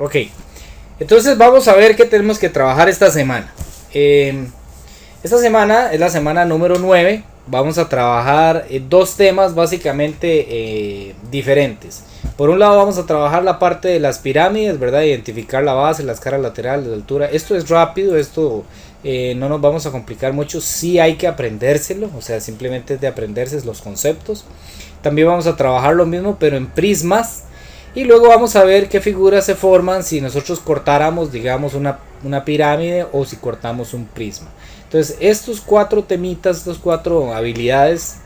Ok, entonces vamos a ver qué tenemos que trabajar esta semana. Esta semana es la semana número 9. Vamos a trabajar dos temas básicamente diferentes. Por un lado vamos a trabajar la parte de las pirámides, ¿verdad? Identificar la base, las caras laterales, la altura. Esto es rápido, esto no nos vamos a complicar mucho. Sí hay que aprendérselo, o sea, simplemente es de aprenderse los conceptos. También vamos a trabajar lo mismo, pero en prismas. Y luego vamos a ver qué figuras se forman si nosotros cortáramos, digamos, una pirámide o si cortamos un prisma. Entonces, estos cuatro temitas, estas cuatro habilidades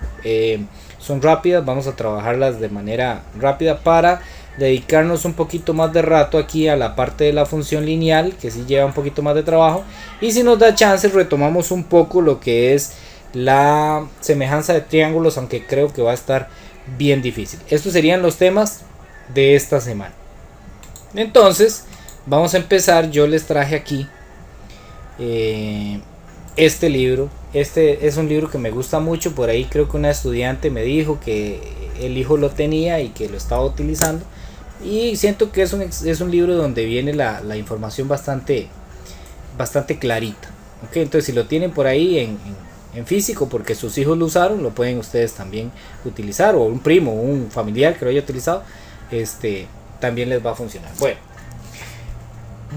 son rápidas. Vamos a trabajarlas de manera rápida para dedicarnos un poquito más de rato aquí a la parte de la función lineal, que sí lleva un poquito más de trabajo. Y si nos da chance, retomamos un poco lo que es la semejanza de triángulos, aunque creo que va a estar bien difícil. Estos serían los temas de esta semana. Entonces vamos a empezar. Yo les traje aquí este libro. Este es un libro que me gusta mucho. Por ahí creo que una estudiante me dijo que el hijo lo tenía y que lo estaba utilizando, y siento que es un libro donde viene la información bastante clarita. Okay, entonces si lo tienen por ahí en físico porque sus hijos lo usaron, lo pueden ustedes también utilizar, o un primo o un familiar que lo haya utilizado, también les va a funcionar. Bueno,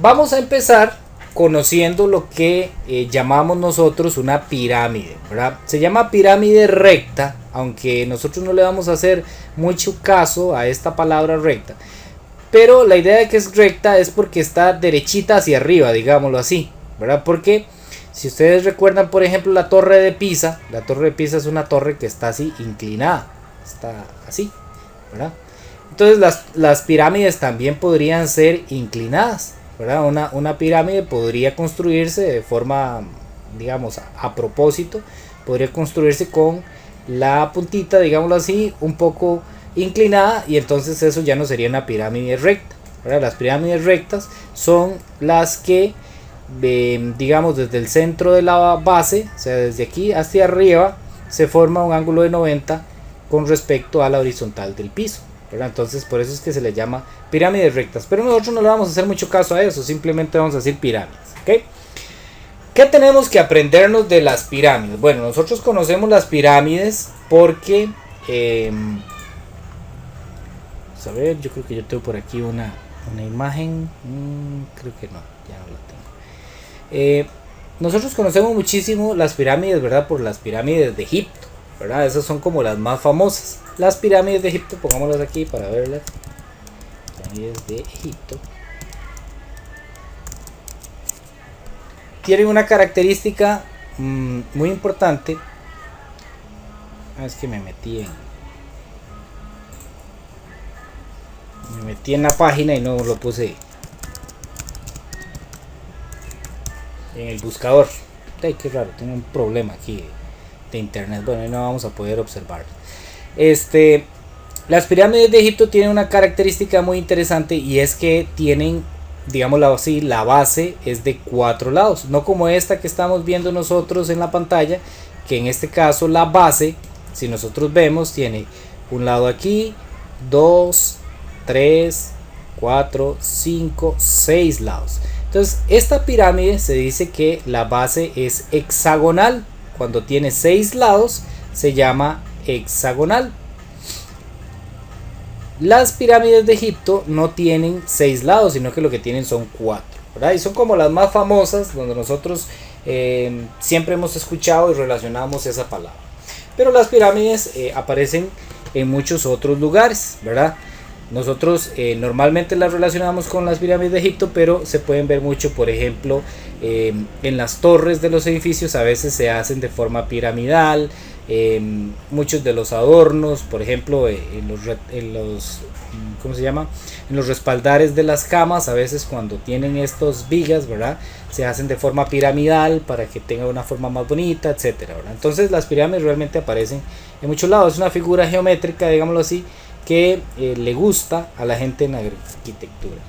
vamos a empezar conociendo lo que llamamos nosotros una pirámide, ¿verdad? Se llama pirámide recta, aunque nosotros no le vamos a hacer mucho caso a esta palabra recta, pero la idea de que es recta es porque está derechita hacia arriba, digámoslo así, ¿verdad? Porque si ustedes recuerdan, por ejemplo, la torre de Pisa es una torre que está así inclinada, está así, ¿verdad? Entonces las pirámides también podrían ser inclinadas, ¿verdad? Una pirámide podría construirse de forma, digamos, a propósito, podría construirse con la puntita, digámoslo así, un poco inclinada, y entonces eso ya no sería una pirámide recta, ¿verdad? Las pirámides rectas son las que, digamos, desde el centro de la base, o sea, desde aquí hacia arriba, se forma un ángulo de 90 con respecto a la horizontal del piso, ¿verdad? Entonces por eso es que se le llama pirámides rectas, pero nosotros no le vamos a hacer mucho caso a eso, simplemente vamos a decir pirámides, ¿ok? ¿Qué tenemos que aprendernos de las pirámides? Bueno, nosotros conocemos las pirámides porque a ver, yo creo que yo tengo por aquí una imagen, creo que no, ya no la tengo. Nosotros conocemos muchísimo las pirámides, ¿verdad? Por las pirámides de Egipto, ¿verdad? Esas son como las más famosas. Las pirámides de Egipto, pongámoslas aquí para verlas. Pirámides de Egipto tienen una característica muy importante. Es que me metí en la página y no lo puse en el buscador. Ay, qué raro, tengo un problema aquí de internet. Bueno, no vamos a poder observar. Las pirámides de Egipto tienen una característica muy interesante, y es que tienen, digámoslo así, la base es de 4 lados, no como esta que estamos viendo nosotros en la pantalla, que en este caso la base, si nosotros vemos, tiene un lado aquí, 2, 3, 4, 5, 6 lados. Entonces esta pirámide se dice que la base es hexagonal. Cuando tiene 6 lados se llama hexagonal. Las pirámides de Egipto no tienen 6 lados, sino que lo que tienen son 4, ¿verdad? Y son como las más famosas, donde nosotros siempre hemos escuchado y relacionamos esa palabra. Pero las pirámides aparecen en muchos otros lugares, ¿verdad? Nosotros normalmente las relacionamos con las pirámides de Egipto, pero se pueden ver mucho, por ejemplo, en las torres de los edificios. A veces se hacen de forma piramidal. Muchos de los adornos, por ejemplo, en los ¿cómo se llama? En los respaldares de las camas, a veces cuando tienen estos vigas, ¿verdad? Se hacen de forma piramidal para que tenga una forma más bonita, etcétera, ¿verdad? Entonces las pirámides realmente aparecen en muchos lados. Es una figura geométrica, digámoslo así, que le gusta a la gente en la arquitectura.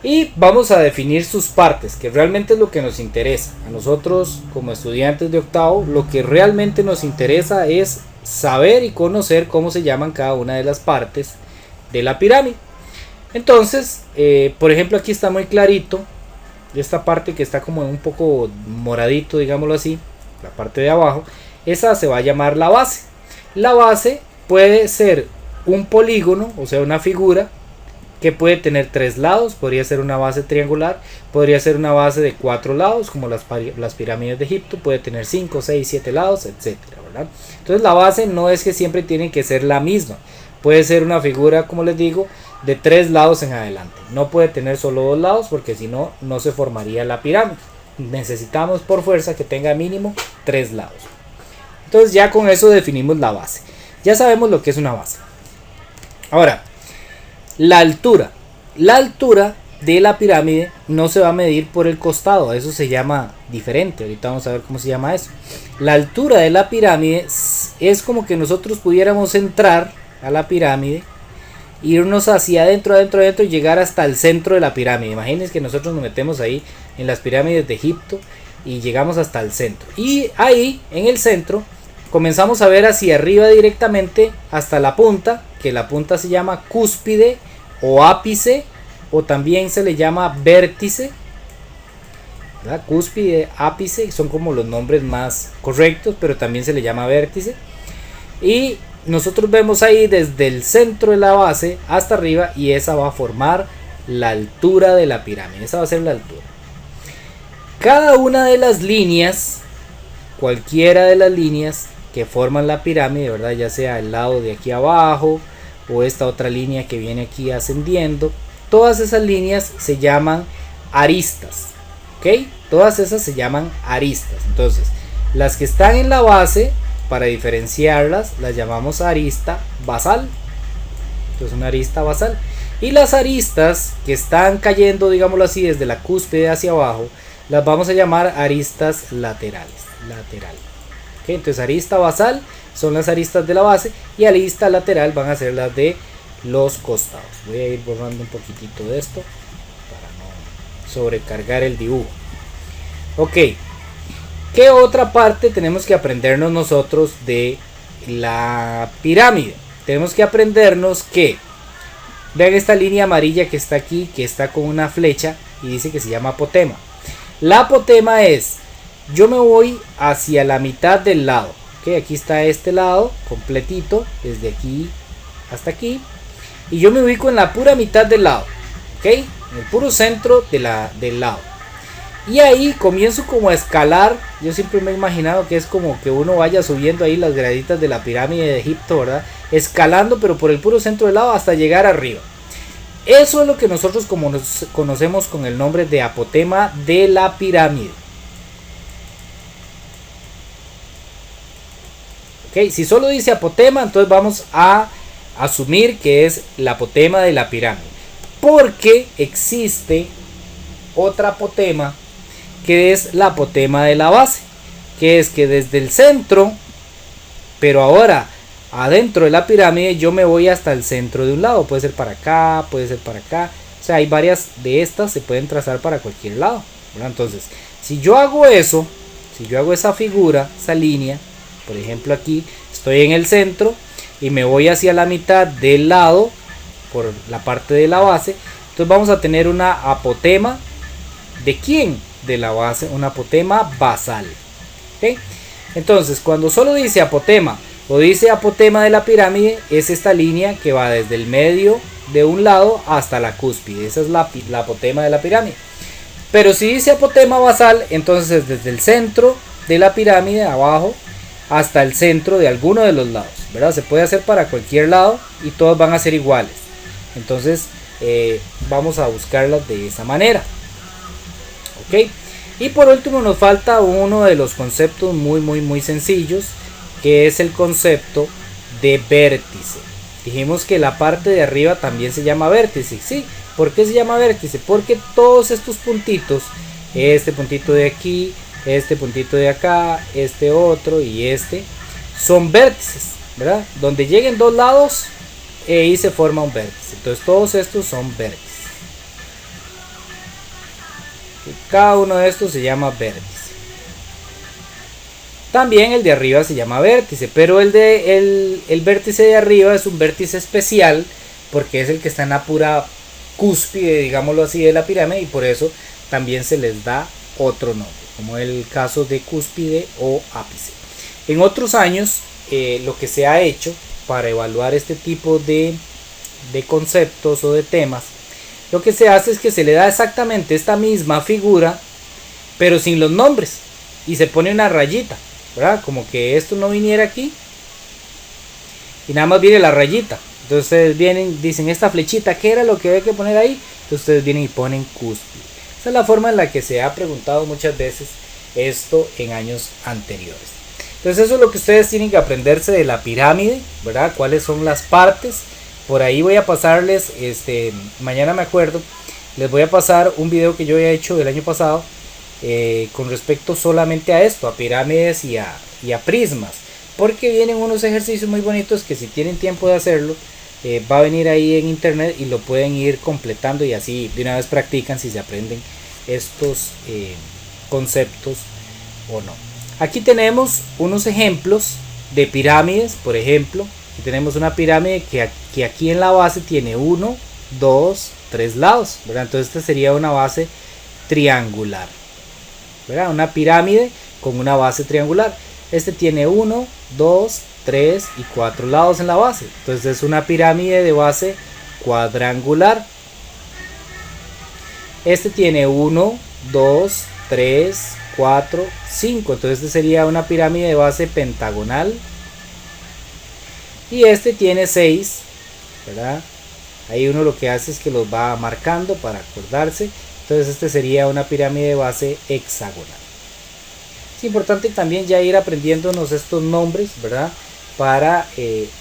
Y vamos a definir sus partes, que realmente es lo que nos interesa. A nosotros como estudiantes de octavo, lo que realmente nos interesa es saber y conocer cómo se llaman cada una de las partes de la pirámide. Entonces, por ejemplo, aquí está muy clarito. Esta parte que está como un poco moradito, digámoslo así, la parte de abajo, esa se va a llamar la base. La base puede ser un polígono, o sea, una figura que puede tener 3 lados. Podría ser una base triangular, podría ser una base de 4 lados, como las pirámides de Egipto, puede tener 5, 6, 7 lados, etcétera, ¿verdad? Entonces la base no es que siempre tiene que ser la misma. Puede ser una figura, como les digo, de 3 lados en adelante. No puede tener solo 2 lados, porque si no, no se formaría la pirámide. Necesitamos por fuerza que tenga mínimo 3 lados. Entonces ya con eso definimos la base. Ya sabemos lo que es una base. Ahora, la altura. La altura de la pirámide no se va a medir por el costado. Eso se llama diferente. Ahorita vamos a ver cómo se llama eso. La altura de la pirámide es como que nosotros pudiéramos entrar a la pirámide, irnos hacia adentro y llegar hasta el centro de la pirámide. Imagínense que nosotros nos metemos ahí en las pirámides de Egipto y llegamos hasta el centro. Y ahí, en el centro, comenzamos a ver hacia arriba directamente hasta la punta, que la punta se llama cúspide o ápice, o también se le llama vértice, ¿verdad? Cúspide, ápice, son como los nombres más correctos, pero también se le llama vértice. Y nosotros vemos ahí desde el centro de la base hasta arriba, y esa va a formar la altura de la pirámide. Esa va a ser la altura. Cada una de las líneas, cualquiera de las líneas que forman la pirámide, ¿verdad? Ya sea el lado de aquí abajo o esta otra línea que viene aquí ascendiendo, todas esas líneas se llaman aristas, ¿ok? Todas esas se llaman aristas. Entonces, las que están en la base, para diferenciarlas, las llamamos arista basal. Entonces, una arista basal. Y las aristas que están cayendo, digámoslo así, desde la cúspide hacia abajo, las vamos a llamar aristas laterales. ¿Okay? Entonces, arista basal son las aristas de la base, y arista lateral van a ser las de los costados. Voy a ir borrando un poquitito de esto para no sobrecargar el dibujo. Ok, ¿qué otra parte tenemos que aprendernos nosotros de la pirámide? Tenemos que aprendernos que, vean esta línea amarilla que está aquí, que está con una flecha y dice que se llama apotema. La apotema es, yo me voy hacia la mitad del lado. ¿Okay? Aquí está este lado completito, desde aquí hasta aquí. Y yo me ubico en la pura mitad del lado. ¿Ok? En el puro centro del lado. Y ahí comienzo como a escalar. Yo siempre me he imaginado que es como que uno vaya subiendo ahí las graditas de la pirámide de Egipto, ¿verdad? Escalando, pero por el puro centro del lado hasta llegar arriba. Eso es lo que nosotros conocemos con el nombre de apotema de la pirámide. ¿Ok? Si solo dice apotema, entonces vamos a asumir que es la apotema de la pirámide. Porque existe otra apotema, que es la apotema de la base, que es que desde el centro, pero ahora adentro de la pirámide, yo me voy hasta el centro de un lado. Puede ser para acá, puede ser para acá. O sea, hay varias de estas, se pueden trazar para cualquier lado, ¿verdad? Entonces, si yo hago eso, si yo hago esa figura, esa línea, por ejemplo aquí, estoy en el centro y me voy hacia la mitad del lado, por la parte de la base, entonces vamos a tener una apotema. ¿De quién? De la base, una apotema basal. ¿Okay? Entonces, cuando solo dice apotema o dice apotema de la pirámide, es esta línea que va desde el medio de un lado hasta la cúspide. Esa es la apotema de la pirámide. Pero si dice apotema basal, entonces desde el centro de la pirámide abajo hasta el centro de alguno de los lados, ¿verdad? Se puede hacer para cualquier lado y todos van a ser iguales. Entonces vamos a buscarlas de esa manera. ¿Ok? Y por último nos falta uno de los conceptos muy sencillos, que es el concepto de vértice. Dijimos que la parte de arriba también se llama vértice. ¿Sí? ¿Por qué se llama vértice? Porque todos estos puntitos, este puntito de aquí, este puntito de acá, este otro y este, son vértices, ¿verdad? Donde lleguen dos lados, ahí se forma un vértice. Entonces todos estos son vértices. Cada uno de estos se llama vértice. También el de arriba se llama vértice, pero el vértice de arriba es un vértice especial porque es el que está en la pura cúspide, digámoslo así, de la pirámide, y por eso también se les da otro nombre, como el caso de cúspide o ápice. En otros años, lo que se ha hecho para evaluar este tipo de conceptos o de temas, lo que se hace es que se le da exactamente esta misma figura, pero sin los nombres, y se pone una rayita, ¿verdad? Como que esto no viniera aquí, y nada más viene la rayita. Entonces ustedes vienen, dicen esta flechita, ¿qué era lo que había que poner ahí? Entonces ustedes vienen y ponen cúspide. Esa es la forma en la que se ha preguntado muchas veces esto en años anteriores. Entonces eso es lo que ustedes tienen que aprenderse de la pirámide, ¿verdad? Cuáles son las partes. Por ahí voy a pasarles, mañana me acuerdo, les voy a pasar un video que yo había hecho el año pasado con respecto solamente a esto, a pirámides y a prismas. Porque vienen unos ejercicios muy bonitos que si tienen tiempo de hacerlo, va a venir ahí en internet y lo pueden ir completando y así de una vez practican si se aprenden estos conceptos o no. Aquí tenemos unos ejemplos de pirámides. Por ejemplo, aquí tenemos una pirámide que aquí en la base tiene 1, 2, 3 lados, ¿verdad? Entonces esta sería una base triangular, ¿verdad? Una pirámide con una base triangular. Este tiene 1, 2, 3 y 4 lados en la base. Entonces es una pirámide de base cuadrangular. Este tiene 1, 2, 3, 4, 5. Entonces este sería una pirámide de base pentagonal. Y este tiene 6, ¿verdad? Ahí uno lo que hace es que los va marcando para acordarse. Entonces este sería una pirámide de base hexagonal. Es importante también ya ir aprendiéndonos estos nombres, ¿verdad? Para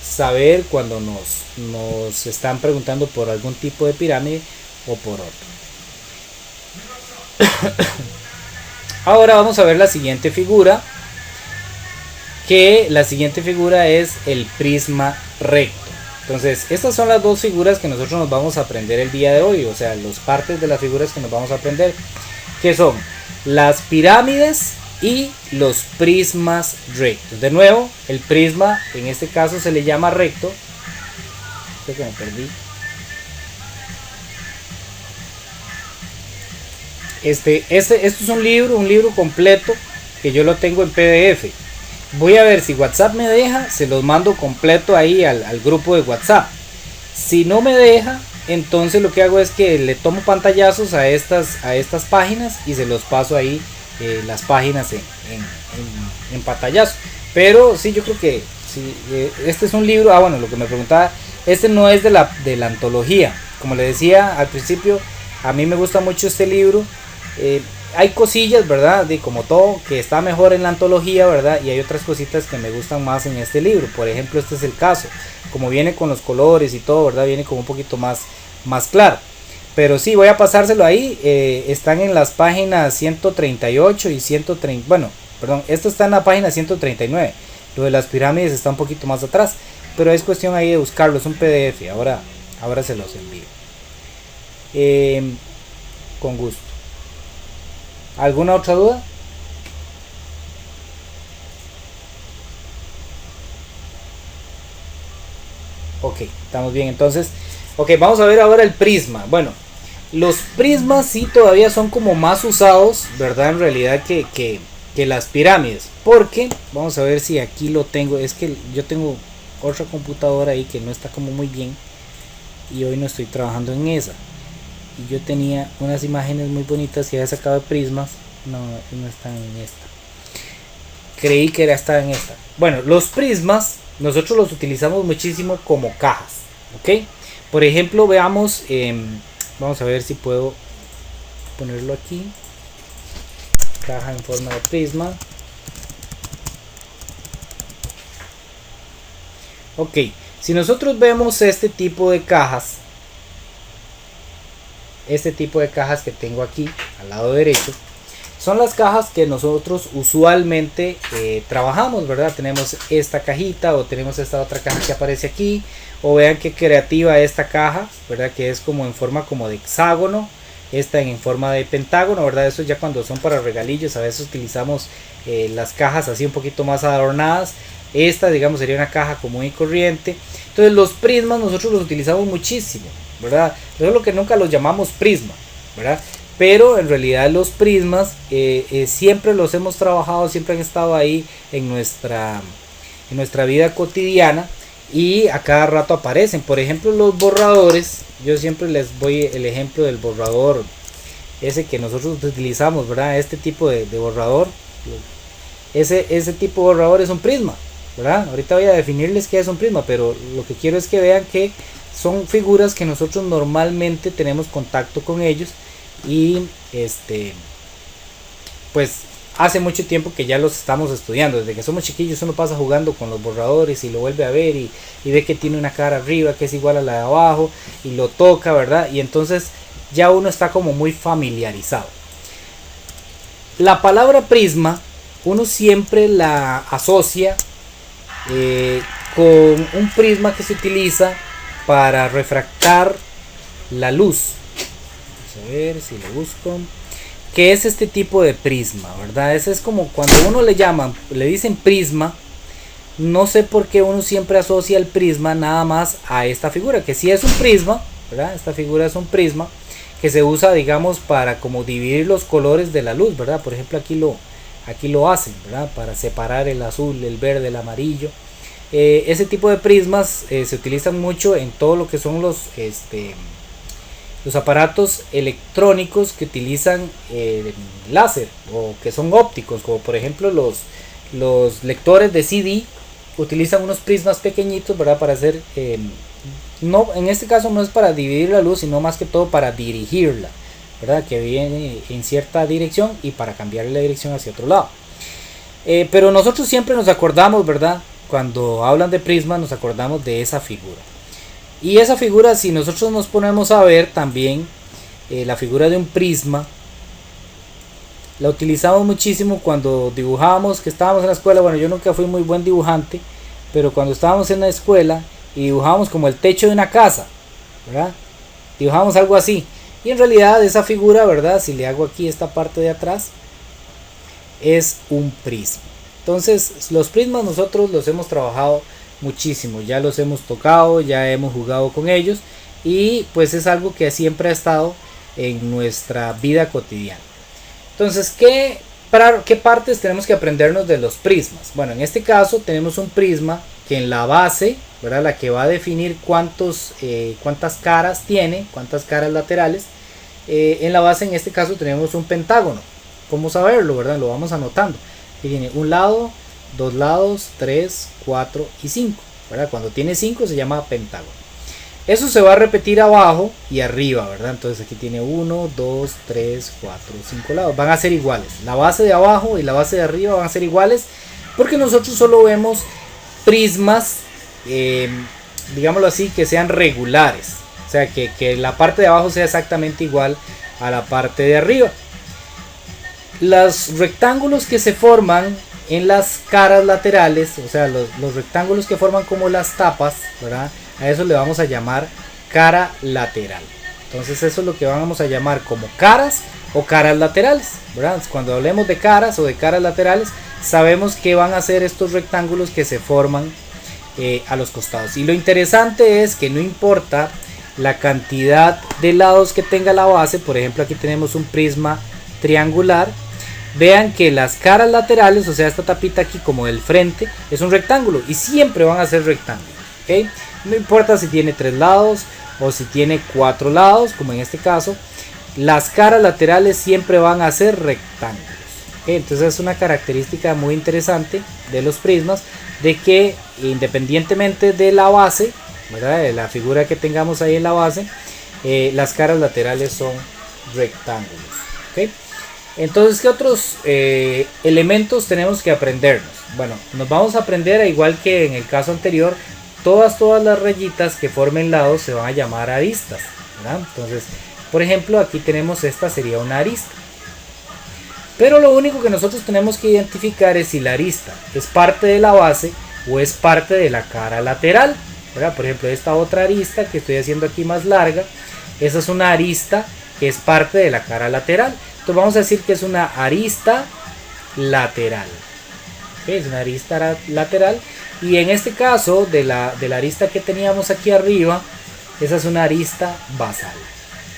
saber cuando nos están preguntando por algún tipo de pirámide o por otro. Ahora vamos a ver la siguiente figura, que la siguiente figura es el prisma recto. Entonces estas son las dos figuras que nosotros nos vamos a aprender el día de hoy, o sea, las partes de las figuras que nos vamos a aprender, que son las pirámides y los prismas rectos. De nuevo, el prisma en este caso se le llama recto. Creo que me perdí. Esto es un libro completo que yo lo tengo en PDF. Voy a ver si WhatsApp me deja, se los mando completo ahí al grupo de WhatsApp. Si no me deja, entonces lo que hago es que le tomo pantallazos a estas páginas y se los paso ahí las páginas en pantallazo. Pero sí, yo creo que sí, este es un libro. Bueno, lo que me preguntaba, este no es de la antología. Como le decía al principio, a mí me gusta mucho este libro. Hay cosillas, ¿verdad? De como todo, que está mejor en la antología, ¿verdad? Y hay otras cositas que me gustan más en este libro. Por ejemplo, este es el caso. Como viene con los colores y todo, ¿verdad? Viene como un poquito más claro. Pero sí, voy a pasárselo ahí. Están en las páginas 138 y 130. Bueno, perdón, esto está en la página 139. Lo de las pirámides está un poquito más atrás. Pero es cuestión ahí de buscarlo. Es un PDF. Ahora se los envío. Con gusto. ¿Alguna otra duda? Ok, estamos bien. Entonces, ok, vamos a ver ahora el prisma. Bueno, los prismas sí todavía son como más usados, ¿verdad? En realidad que las pirámides. Porque, vamos a ver si aquí lo tengo. Es que yo tengo otra computadora ahí que no está como muy bien. Y hoy no estoy trabajando en esa. Y yo tenía unas imágenes muy bonitas que había sacado de prismas. No están en esta. Creí que estaba en esta. Bueno, los prismas nosotros los utilizamos muchísimo como cajas, ¿ok? Por ejemplo, veamos, vamos a ver si puedo ponerlo aquí. Caja en forma de prisma. Ok, si nosotros vemos este tipo de cajas que tengo aquí al lado derecho, son las cajas que nosotros usualmente trabajamos, ¿verdad? Tenemos esta cajita o tenemos esta otra caja que aparece aquí, o vean qué creativa esta caja, ¿verdad? Que es como en forma como de hexágono, esta en forma de pentágono, ¿verdad? Eso ya cuando son para regalillos, a veces utilizamos las cajas así un poquito más adornadas. Esta, digamos, sería una caja común y corriente. Entonces los prismas nosotros los utilizamos muchísimo. ¿verdad? Eso es lo que nunca los llamamos prisma, ¿verdad? Pero en realidad los prismas siempre los hemos trabajado, siempre han estado ahí en nuestra vida cotidiana y a cada rato aparecen. Por ejemplo, los borradores, yo siempre les doy el ejemplo del borrador ese que nosotros utilizamos, ¿verdad? Este tipo de borrador, ese tipo de borrador es un prisma, ¿verdad? Ahorita voy a definirles qué es un prisma, pero lo que quiero es que vean que son figuras que nosotros normalmente tenemos contacto con ellos y pues hace mucho tiempo que ya los estamos estudiando. Desde que somos chiquillos uno pasa jugando con los borradores y lo vuelve a ver y ve que tiene una cara arriba que es igual a la de abajo y lo toca, ¿verdad? Y entonces ya uno está como muy familiarizado. La palabra prisma uno siempre la asocia con un prisma que se utiliza para refractar la luz. Vamos a ver si lo busco. ¿Qué es este tipo de prisma, verdad? Ese es como cuando uno le dicen prisma, no sé por qué uno siempre asocia el prisma nada más a esta figura, que sí es un prisma, ¿verdad? Esta figura es un prisma que se usa, digamos, para como dividir los colores de la luz, ¿verdad? Por ejemplo, aquí lo hacen, ¿verdad? Para separar el azul, el verde, el amarillo. Ese tipo de prismas se utilizan mucho en todo lo que son los aparatos electrónicos que utilizan láser o que son ópticos, como por ejemplo los lectores de CD utilizan unos prismas pequeñitos, ¿verdad? Para hacer, no, en este caso no es para dividir la luz, sino más que todo para dirigirla, ¿verdad? Que viene en cierta dirección y para cambiarle la dirección hacia otro lado. Pero nosotros siempre nos acordamos, ¿verdad? Cuando hablan de prisma nos acordamos de esa figura. Y esa figura, si nosotros nos ponemos a ver también, la figura de un prisma, la utilizamos muchísimo cuando dibujábamos, que estábamos en la escuela. Bueno, yo nunca fui muy buen dibujante, pero cuando estábamos en la escuela y dibujábamos como el techo de una casa, ¿verdad? Dibujábamos algo así. Y en realidad esa figura, ¿verdad? Si le hago aquí esta parte de atrás, es un prisma. Entonces, los prismas nosotros los hemos trabajado muchísimo, ya los hemos tocado, ya hemos jugado con ellos y pues es algo que siempre ha estado en nuestra vida cotidiana. Entonces, ¿qué partes tenemos que aprendernos de los prismas? Bueno, en este caso tenemos un prisma que en la base, ¿verdad? La que va a definir cuántas caras tiene, cuántas caras laterales, en la base en este caso tenemos un pentágono. ¿Cómo saberlo, verdad? Lo vamos anotando. Que tiene un lado, dos lados, 3, 4 y 5, ¿verdad? Cuando tiene 5 se llama pentágono. Eso se va a repetir abajo y arriba, ¿verdad? Entonces aquí tiene 1, 2, 3, 4, 5 lados. Van a ser iguales. La base de abajo y la base de arriba van a ser iguales porque nosotros solo vemos prismas, digámoslo así, que sean regulares. O sea, que la parte de abajo sea exactamente igual a la parte de arriba. Los rectángulos que se forman en las caras laterales, o sea, los rectángulos que forman como las tapas, ¿verdad? A eso le vamos a llamar cara lateral. Entonces eso es lo que vamos a llamar como caras o caras laterales, ¿verdad? Cuando hablemos de caras o de caras laterales, sabemos que van a ser estos rectángulos que se forman a los costados. Y lo interesante es que no importa la cantidad de lados que tenga la base, por ejemplo aquí tenemos un prisma triangular. Vean que las caras laterales, o sea esta tapita aquí como del frente, es un rectángulo y siempre van a ser rectángulos, ¿okay? No importa si tiene 3 lados o si tiene 4 lados, como en este caso, las caras laterales siempre van a ser rectángulos, ¿okay? Entonces es una característica muy interesante de los prismas, de que independientemente de la base, ¿verdad? De la figura que tengamos ahí en la base, las caras laterales son rectángulos, ¿okay? Entonces, ¿qué otros elementos tenemos que aprendernos? Bueno, nos vamos a aprender, a igual que en el caso anterior, todas las rayitas que formen lados se van a llamar aristas, ¿verdad? Entonces, por ejemplo, aquí tenemos esta sería una arista. Pero lo único que nosotros tenemos que identificar es si la arista es parte de la base o es parte de la cara lateral, ¿verdad? Por ejemplo, esta otra arista que estoy haciendo aquí más larga, esa es una arista que es parte de la cara lateral. Entonces vamos a decir que es una arista lateral, ¿okay? Es una arista lateral. Y en este caso de la arista que teníamos aquí arriba, esa es una arista basal.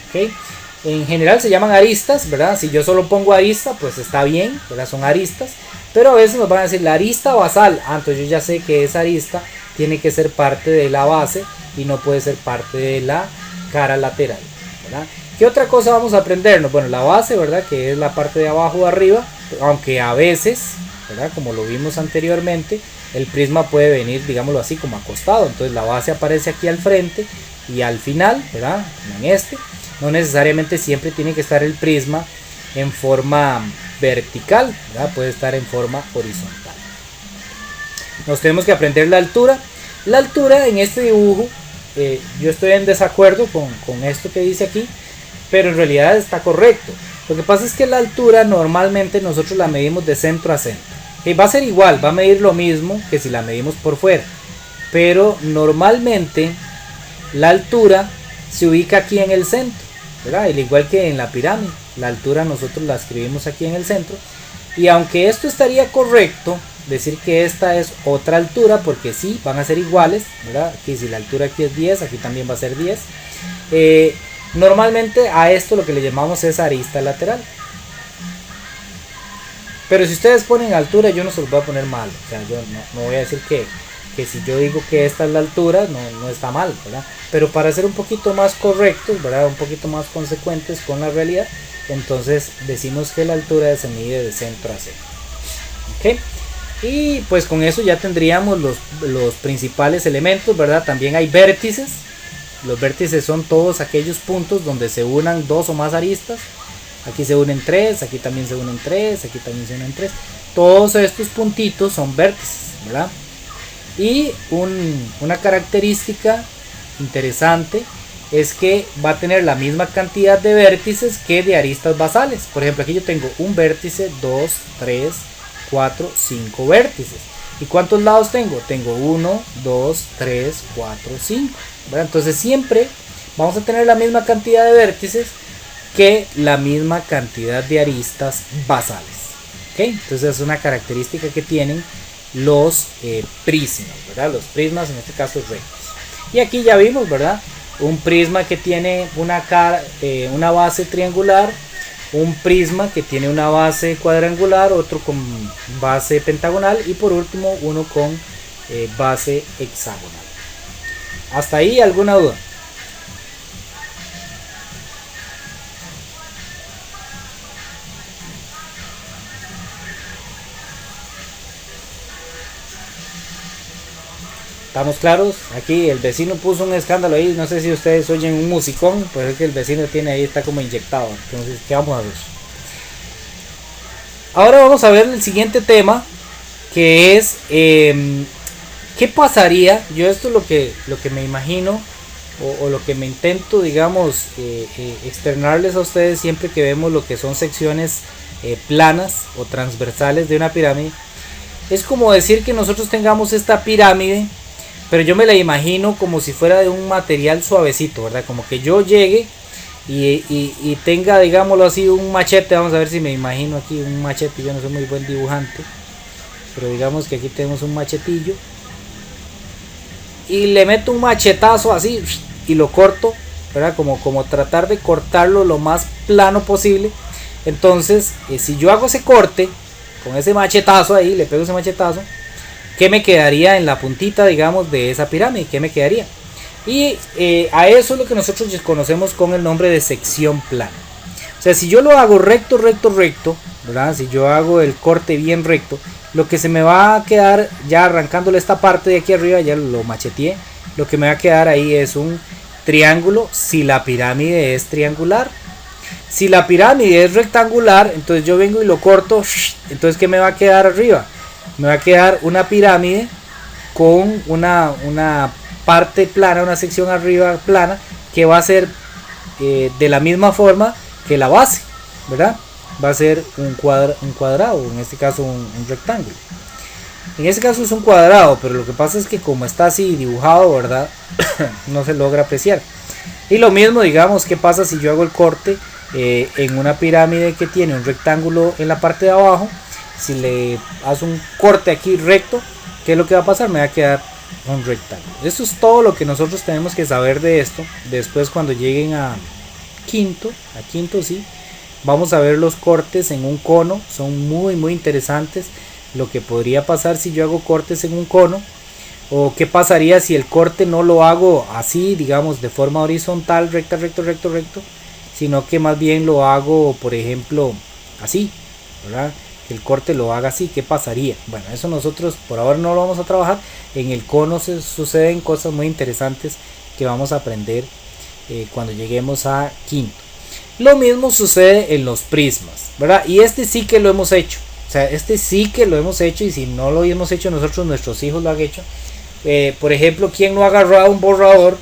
¿Okay? En general se llaman aristas, ¿verdad? Si yo solo pongo arista, pues está bien, ¿verdad? Son aristas. Pero a veces nos van a decir la arista basal. Entonces yo ya sé que esa arista tiene que ser parte de la base y no puede ser parte de la cara lateral, ¿verdad? ¿Qué otra cosa vamos a aprendernos? Bueno, la base, ¿verdad? Que es la parte de abajo o arriba. Aunque a veces, ¿verdad? Como lo vimos anteriormente, el prisma puede venir, digámoslo así, como acostado. Entonces la base aparece aquí al frente y al final, ¿verdad? En este. No necesariamente siempre tiene que estar el prisma en forma vertical, ¿verdad? Puede estar en forma horizontal. Nos tenemos que aprender la altura. La altura en este dibujo, yo estoy en desacuerdo con esto que dice aquí, pero en realidad está correcto. Lo que pasa es que la altura normalmente nosotros la medimos de centro a centro. Y va a ser igual, va a medir lo mismo que si la medimos por fuera. Pero normalmente la altura se ubica aquí en el centro, ¿verdad? Al igual que en la pirámide, la altura nosotros la escribimos aquí en el centro. Y aunque esto estaría correcto, decir que esta es otra altura, porque sí, van a ser iguales, ¿verdad? Aquí si la altura aquí es 10, aquí también va a ser 10. Normalmente a esto lo que le llamamos es arista lateral. Pero si ustedes ponen altura, yo no se los voy a poner mal. O sea, yo no voy a decir que si yo digo que esta es la altura, no está mal, ¿verdad? Pero para ser un poquito más correctos, ¿verdad? Un poquito más consecuentes con la realidad, entonces decimos que la altura se mide de centro a centro. ¿Ok? Y pues con eso ya tendríamos los principales elementos, ¿verdad? También hay vértices. Los vértices son todos aquellos puntos donde se unan dos o más aristas. Aquí se unen 3, aquí también se unen 3, aquí también se unen 3. Todos estos puntitos son vértices, ¿verdad? Y una característica interesante es que va a tener la misma cantidad de vértices que de aristas basales. Por ejemplo, aquí yo tengo un vértice, 2, 3, 4, 5 vértices. ¿Y cuántos lados tengo? Tengo 1, 2, 3, 4, 5. ¿Verdad? Entonces siempre vamos a tener la misma cantidad de vértices que la misma cantidad de aristas basales. ¿Okay? Entonces es una característica que tienen los prismas, ¿verdad? Los prismas en este caso rectos. Y aquí ya vimos, ¿verdad? Un prisma que tiene una base triangular, un prisma que tiene una base cuadrangular, otro con base pentagonal y por último uno con base hexagonal. ¿Hasta ahí alguna duda? ¿Estamos claros? Aquí el vecino puso un escándalo ahí, no sé si ustedes oyen un musicón, pero es que el vecino tiene ahí, está como inyectado. Entonces, ¿qué vamos a ver? Ahora vamos a ver el siguiente tema, que es ¿qué pasaría? Yo esto es lo que me imagino o lo que me intento, digamos, externarles a ustedes siempre que vemos lo que son secciones planas o transversales de una pirámide. Es como decir que nosotros tengamos esta pirámide, pero yo me la imagino como si fuera de un material suavecito, ¿verdad? Como que yo llegue y tenga, digámoslo así, un machete. Vamos a ver si me imagino aquí un machete. Yo no soy muy buen dibujante, pero digamos que aquí tenemos un machetillo y le meto un machetazo así y lo corto, ¿verdad? Como tratar de cortarlo lo más plano posible. Entonces, si yo hago ese corte con ese machetazo ahí, le pego ese machetazo, ¿qué me quedaría en la puntita, digamos, de esa pirámide? ¿Qué me quedaría? Y a eso es lo que nosotros conocemos con el nombre de sección plana. O sea, si yo lo hago recto, ¿verdad? Si yo hago el corte bien recto, lo que se me va a quedar, ya arrancándole esta parte de aquí arriba, ya lo macheteé, lo que me va a quedar ahí es un triángulo si la pirámide es triangular. Si la pirámide es rectangular, entonces yo vengo y lo corto, entonces ¿qué me va a quedar arriba? Me va a quedar una pirámide con una parte plana, una sección arriba plana, que va a ser de la misma forma que la base, ¿verdad? Va a ser un cuadrado, en este caso un rectángulo. En este caso es un cuadrado, pero lo que pasa es que como está así dibujado, ¿verdad? No se logra apreciar. Y lo mismo, digamos, ¿qué pasa si yo hago el corte en una pirámide que tiene un rectángulo en la parte de abajo? Si le hago un corte aquí recto, ¿qué es lo que va a pasar? Me va a quedar un rectángulo. Eso es todo lo que nosotros tenemos que saber de esto. Después cuando lleguen a quinto sí, vamos a ver los cortes en un cono, son muy interesantes. Lo que podría pasar si yo hago cortes en un cono, o qué pasaría si el corte no lo hago así, digamos de forma horizontal, recto, sino que más bien lo hago, por ejemplo, así, ¿verdad? Que el corte lo haga así, ¿qué pasaría? Bueno, eso nosotros por ahora no lo vamos a trabajar. En el cono suceden cosas muy interesantes que vamos a aprender cuando lleguemos a quinto. Lo mismo sucede en los prismas, ¿verdad? Y este sí que lo hemos hecho. O sea, este sí que lo hemos hecho, y si no lo hemos hecho nosotros, nuestros hijos lo han hecho. Por ejemplo, ¿quién no ha agarrado un borrador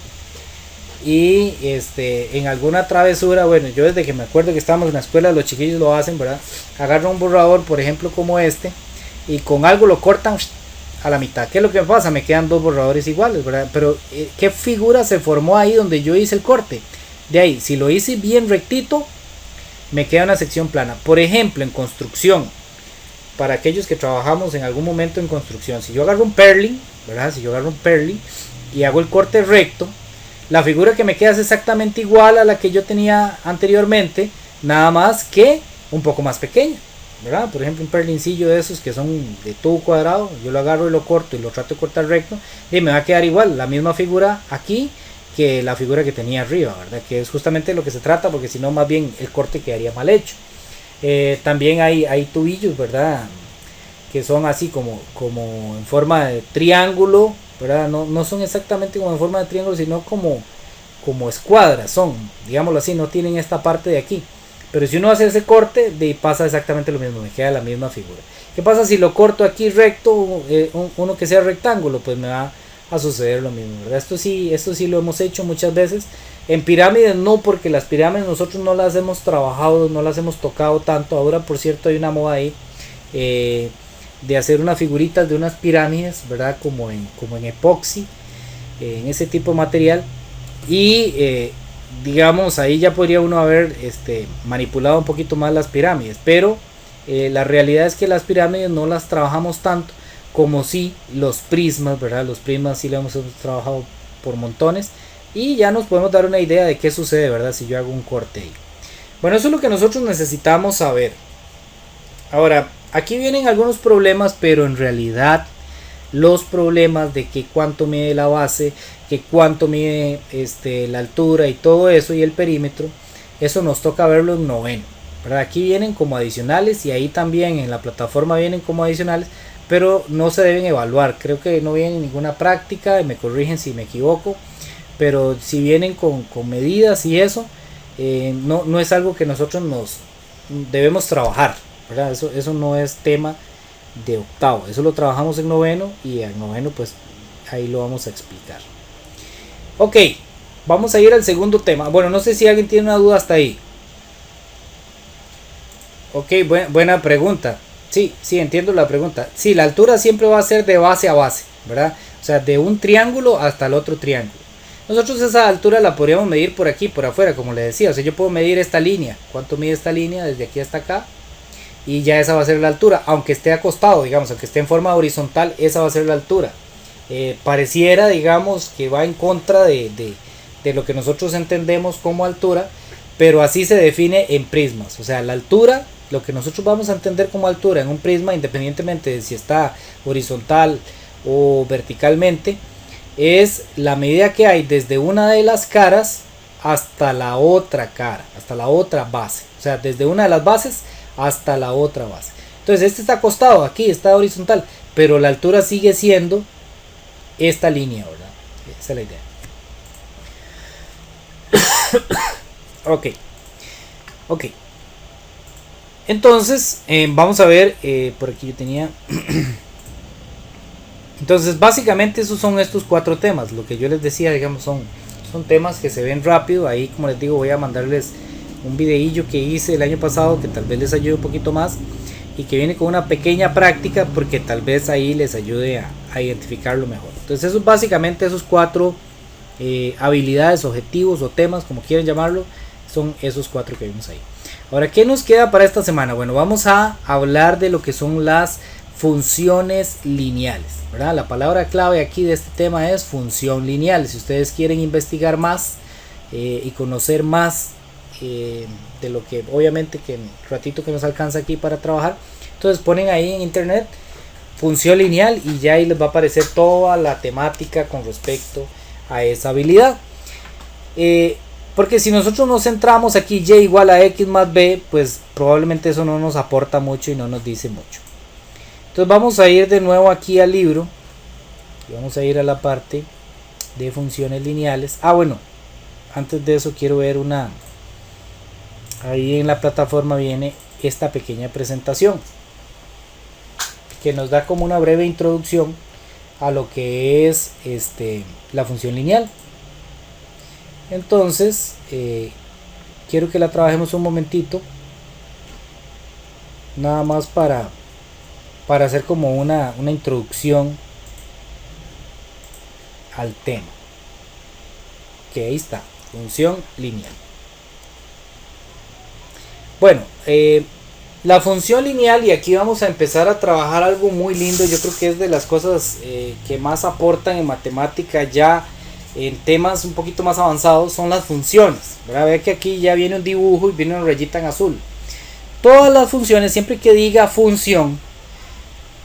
y en alguna travesura? Bueno, yo desde que me acuerdo que estábamos en la escuela, los chiquillos lo hacen, ¿verdad? Agarran un borrador, por ejemplo, como este, y con algo lo cortan a la mitad. ¿Qué es lo que me pasa? Me quedan dos borradores iguales, ¿verdad? Pero ¿qué figura se formó ahí donde yo hice el corte? De ahí, si lo hice bien rectito, me queda una sección plana. Por ejemplo, en construcción, para aquellos que trabajamos en algún momento en construcción, si yo agarro un purlin, ¿verdad? Si yo agarro un purlin y hago el corte recto, la figura que me queda es exactamente igual a la que yo tenía anteriormente, nada más que un poco más pequeña, ¿verdad? Por ejemplo, un purlincillo de esos que son de tubo cuadrado, yo lo agarro y lo corto y lo trato de cortar recto, y me va a quedar igual la misma figura aquí que la figura que tenía arriba, ¿verdad? Que es justamente lo que se trata, porque si no, más bien el corte quedaría mal hecho. También hay tubillos, ¿verdad? Que son así como en forma de triángulo, ¿verdad? No son exactamente como en forma de triángulo, sino como escuadras, son, digámoslo así, no tienen esta parte de aquí. Pero si uno hace ese corte, pasa exactamente lo mismo, me queda la misma figura. ¿Qué pasa si lo corto aquí recto, uno que sea rectángulo? Pues me va a suceder lo mismo, ¿verdad? Esto sí lo hemos hecho muchas veces. En pirámides no, porque las pirámides nosotros no las hemos trabajado, no las hemos tocado tanto. Ahora, por cierto, hay una moda ahí de hacer unas figuritas de unas pirámides, ¿verdad? Como en epoxi, en ese tipo de material. Y digamos, ahí ya podría uno haber manipulado un poquito más las pirámides. Pero la realidad es que las pirámides no las trabajamos tanto como si los prismas, ¿verdad? Los prismas sí lo hemos trabajado por montones. Y ya nos podemos dar una idea de qué sucede, ¿verdad? Si yo hago un corte ahí. Bueno, eso es lo que nosotros necesitamos saber. Ahora, aquí vienen algunos problemas, pero en realidad los problemas de que cuánto mide la base, que cuánto mide la altura y todo eso, y el perímetro, eso nos toca verlo en noveno, ¿verdad? Aquí vienen como adicionales, y ahí también en la plataforma vienen como adicionales, pero no se deben evaluar. Creo que no vienen ninguna práctica, me corrigen si me equivoco. Pero si vienen con medidas y eso, no es algo que nosotros nos debemos trabajar, ¿verdad? Eso no es tema de octavo, eso lo trabajamos en noveno, y en noveno pues ahí lo vamos a explicar. Ok, vamos a ir al segundo tema. Bueno, no sé si alguien tiene una duda hasta ahí. Ok, buena pregunta. Sí, entiendo la pregunta. Sí, la altura siempre va a ser de base a base, ¿verdad? O sea, de un triángulo hasta el otro triángulo. Nosotros esa altura la podríamos medir por aquí, por afuera, como les decía. O sea, yo puedo medir esta línea. ¿Cuánto mide esta línea desde aquí hasta acá? Y ya esa va a ser la altura. Aunque esté acostado, digamos, aunque esté en forma horizontal, esa va a ser la altura. Pareciera, digamos, que va en contra de lo que nosotros entendemos como altura. Pero así se define en prismas. O sea, la altura, lo que nosotros vamos a entender como altura en un prisma, independientemente de si está horizontal o verticalmente, es la medida que hay desde una de las caras hasta la otra cara, hasta la otra base. O sea, desde una de las bases hasta la otra base. Entonces este está acostado, aquí está horizontal, pero la altura sigue siendo esta línea, ¿verdad? Esa es la idea. Ok. Entonces, vamos a ver, por aquí yo tenía... Entonces básicamente esos son estos 4 temas. Lo que yo les decía, digamos, son temas que se ven rápido. Ahí, como les digo, voy a mandarles un videillo que hice el año pasado, que tal vez les ayude un poquito más, y que viene con una pequeña práctica, porque tal vez ahí les ayude a identificarlo mejor. Entonces eso básicamente, esos 4 habilidades, objetivos o temas, como quieran llamarlo, son esos 4 que vimos ahí. Ahora, ¿qué nos queda para esta semana? Bueno, vamos a hablar de lo que son las funciones lineales, ¿verdad? La palabra clave aquí de este tema es función lineal. Si ustedes quieren investigar más y conocer más de lo que obviamente que en el ratito que nos alcanza aquí para trabajar, entonces ponen ahí en internet función lineal y ya ahí les va a aparecer toda la temática con respecto a esa habilidad. Porque si nosotros nos centramos aquí y igual a x más b, pues probablemente eso no nos aporta mucho y no nos dice mucho. Entonces vamos a ir de nuevo aquí al libro y vamos a ir a la parte de funciones lineales. Bueno, antes de eso quiero ver ahí en la plataforma viene esta pequeña presentación que nos da como una breve introducción a lo que es la función lineal. Entonces quiero que la trabajemos un momentito, nada más para hacer como una introducción al tema. Que ahí está, función lineal. Bueno, la función lineal, y aquí vamos a empezar a trabajar algo muy lindo. Yo creo que es de las cosas que más aportan en matemática ya en temas un poquito más avanzados, son las funciones, ¿verdad? Ve que aquí ya viene un dibujo y viene una rayita en azul. Todas las funciones, siempre que diga función,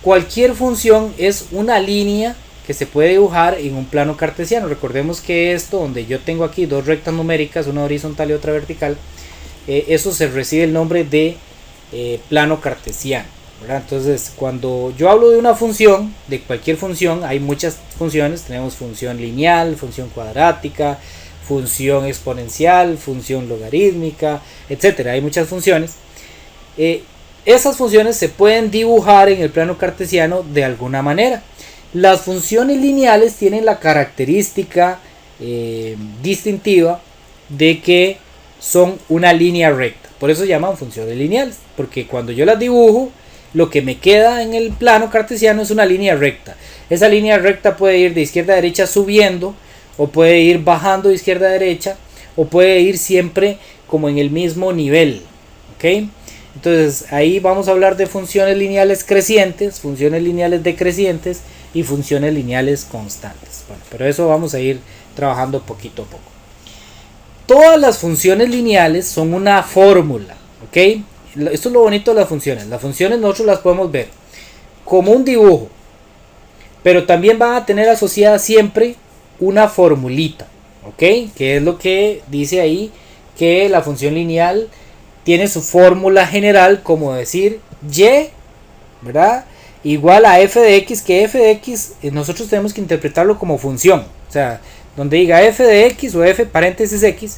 cualquier función es una línea que se puede dibujar en un plano cartesiano. Recordemos que esto, donde yo tengo aquí dos rectas numéricas, una horizontal y otra vertical, eso se recibe el nombre de plano cartesiano, ¿verdad? Entonces, cuando yo hablo de una función, de cualquier función, hay muchas funciones. Tenemos función lineal, función cuadrática, función exponencial, función logarítmica, etcétera. Hay muchas funciones. Esas funciones se pueden dibujar en el plano cartesiano de alguna manera. Las funciones lineales tienen la característica distintiva de que son una línea recta. Por eso se llaman funciones lineales, porque cuando yo las dibujo, lo que me queda en el plano cartesiano es una línea recta. Esa línea recta puede ir de izquierda a derecha subiendo, o puede ir bajando de izquierda a derecha, o puede ir siempre como en el mismo nivel, ¿ok? Entonces ahí vamos a hablar de funciones lineales crecientes, funciones lineales decrecientes y funciones lineales constantes. Bueno, pero eso vamos a ir trabajando poquito a poco. Todas las funciones lineales son una fórmula, ¿ok? Esto es lo bonito de las funciones. Las funciones nosotros las podemos ver como un dibujo, pero también van a tener asociada siempre una formulita, ¿ok? Que es lo que dice ahí, que la función lineal tiene su fórmula general, como decir y, ¿verdad? Igual a f de x, que f de x nosotros tenemos que interpretarlo como función. O sea, donde diga f de x o f paréntesis x,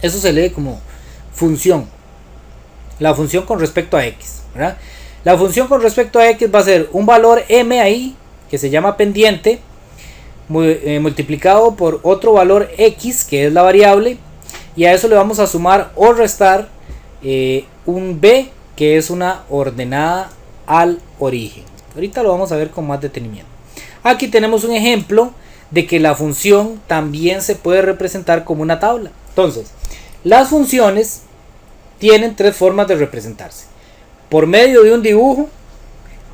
eso se lee como función. La función con respecto a x, ¿verdad? La función con respecto a x va a ser un valor m ahí, que se llama pendiente, multiplicado por otro valor x, que es la variable, y a eso le vamos a sumar o restar un b, que es una ordenada al origen. Ahorita lo vamos a ver con más detenimiento. Aquí tenemos un ejemplo de que la función también se puede representar como una tabla. Entonces, las funciones tienen tres formas de representarse: por medio de un dibujo,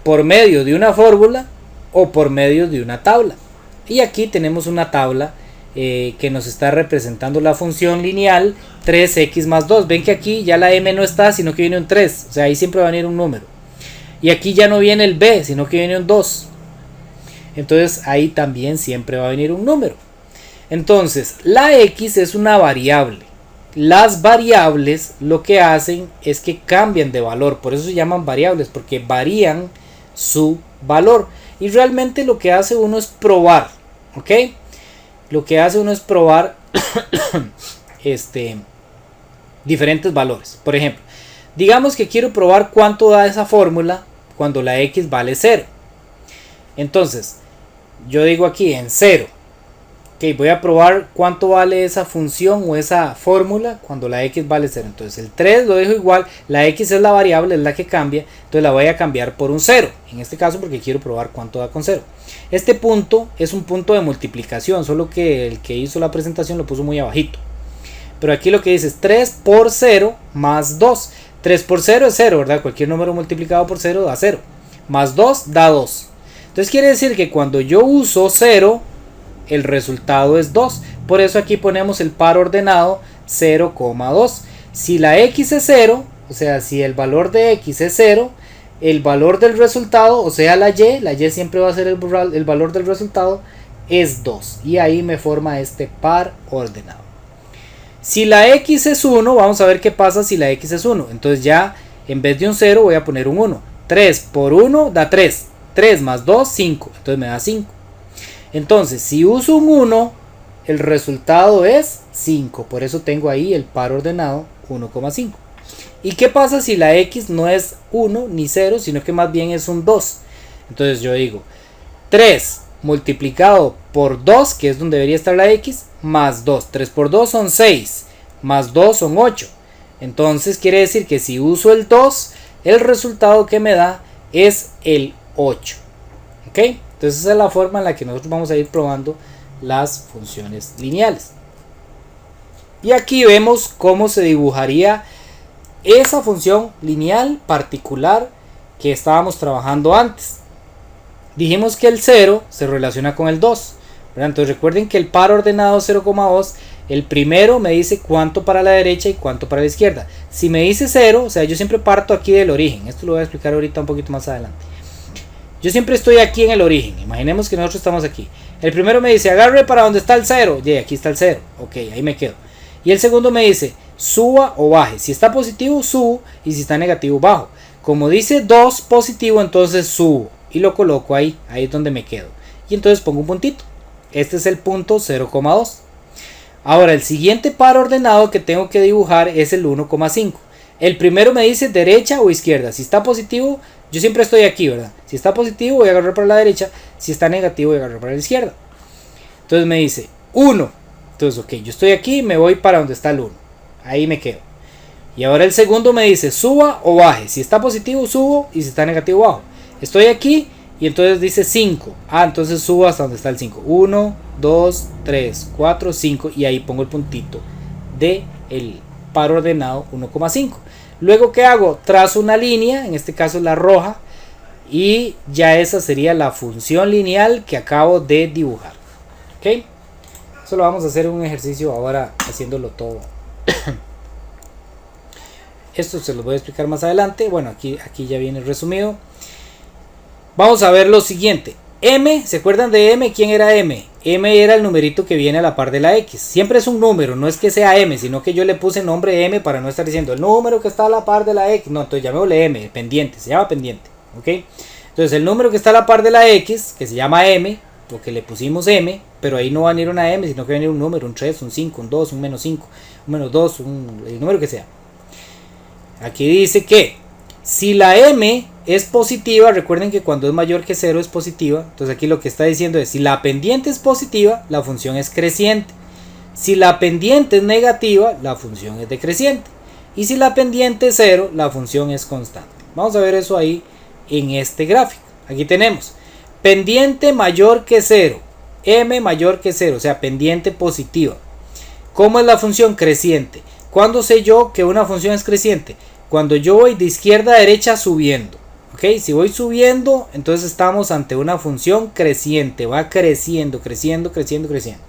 por medio de una fórmula o por medio de una tabla. Y aquí tenemos una tabla que nos está representando la función lineal 3x más 2. Ven que aquí ya la m no está, sino que viene un 3, o sea, ahí siempre va a venir un número. Y aquí ya no viene el b, sino que viene un 2. Entonces ahí también siempre va a venir un número. Entonces la x es una variable. Las variables lo que hacen es que cambian de valor, por eso se llaman variables, porque varían su valor. Y realmente lo que hace uno es probar, ¿ok? Lo que hace uno es probar diferentes valores. Por ejemplo, digamos que quiero probar cuánto da esa fórmula cuando la x vale 0. Entonces, yo digo aquí en 0. Ok, voy a probar cuánto vale esa función o esa fórmula cuando la x vale 0. Entonces el 3 lo dejo igual, la x es la variable, es la que cambia, entonces la voy a cambiar por un 0. En este caso porque quiero probar cuánto da con 0. Este punto es un punto de multiplicación, solo que el que hizo la presentación lo puso muy abajito. Pero aquí lo que dice es 3 por 0 más 2. 3 por 0 es 0, ¿verdad? Cualquier número multiplicado por 0 da 0. más 2 da 2. Entonces quiere decir que cuando yo uso 0, el resultado es 2. Por eso aquí ponemos el par ordenado 0,2. Si la x es 0, o sea, si el valor de x es 0, el valor del resultado, o sea, la y siempre va a ser el valor del resultado, es 2. Y ahí me forma este par ordenado. Si la x es 1, vamos a ver qué pasa si la x es 1. Entonces ya en vez de un 0 voy a poner un 1. 3 por 1 da 3. 3 más 2, 5. Entonces me da 5. Entonces si uso un 1, el resultado es 5. Por eso tengo ahí el par ordenado 1,5. ¿Y qué pasa si la x no es 1 ni 0, sino que más bien es un 2? Entonces yo digo 3 multiplicado por 2, que es donde debería estar la x, más 2. 3 por 2 son 6, más 2 son 8. Entonces quiere decir que si uso el 2, el resultado que me da es el 8. ¿Ok? Entonces esa es la forma en la que nosotros vamos a ir probando las funciones lineales. Y aquí vemos cómo se dibujaría esa función lineal particular que estábamos trabajando antes. Dijimos que el 0 se relaciona con el 2, ¿verdad? Entonces recuerden que el par ordenado 0,2, el primero me dice cuánto para la derecha y cuánto para la izquierda. Si me dice 0, o sea, yo siempre parto aquí del origen. Esto lo voy a explicar ahorita un poquito más adelante. Yo siempre estoy aquí en el origen. Imaginemos que nosotros estamos aquí. El primero me dice agarre para donde está el 0. Y aquí está el 0. Ok, ahí me quedo. Y el segundo me dice suba o baje. Si está positivo, subo. Y si está negativo, bajo. Como dice 2 positivo, entonces subo. Y lo coloco ahí. Ahí es donde me quedo. Y entonces pongo un puntito. Este es el punto 0,2. Ahora el siguiente par ordenado que tengo que dibujar es el 1,5. El primero me dice derecha o izquierda. Si está positivo, yo siempre estoy aquí, ¿verdad? Si está positivo voy a agarrar para la derecha. Si está negativo voy a agarrar para la izquierda. Entonces me dice 1. Entonces ok, yo estoy aquí y me voy para donde está el 1. Ahí me quedo. Y ahora el segundo me dice suba o baje. Si está positivo subo y si está negativo bajo. Estoy aquí y entonces dice 5. Entonces subo hasta donde está el 5. 1, 2, 3, 4, 5. Y ahí pongo el puntito de el par ordenado 1,5. Luego, ¿qué hago? Trazo una línea, en este caso la roja. Y ya esa sería la función lineal que acabo de dibujar. ¿Ok? Eso lo vamos a hacer en un ejercicio ahora haciéndolo todo. Esto se lo voy a explicar más adelante. Bueno, aquí ya viene resumido. Vamos a ver lo siguiente. M, ¿se acuerdan de M? ¿Quién era M? M era el numerito que viene a la par de la X. Siempre es un número, no es que sea M, sino que yo le puse nombre M para no estar diciendo el número que está a la par de la X. No, entonces llamémosle M, pendiente, se llama pendiente. ¿Ok? Entonces el número que está a la par de la X, que se llama M, porque le pusimos M, pero ahí no va a venir una M, sino que va a venir un número, un 3, un 5, un 2, un menos 5, un menos 2, el número que sea. Aquí dice que si la M es positiva, recuerden que cuando es mayor que 0 es positiva. Entonces aquí lo que está diciendo es si la pendiente es positiva, la función es creciente. Si la pendiente es negativa, la función es decreciente. Y si la pendiente es 0, la función es constante. Vamos a ver eso ahí en este gráfico. Aquí tenemos pendiente mayor que 0, M mayor que 0, o sea pendiente positiva. ¿Cómo es la función creciente? ¿Cuándo sé yo que una función es creciente? Cuando yo voy de izquierda a derecha subiendo. ¿Ok? Si voy subiendo, entonces estamos ante una función creciente. Va creciendo, creciendo, creciendo, creciendo.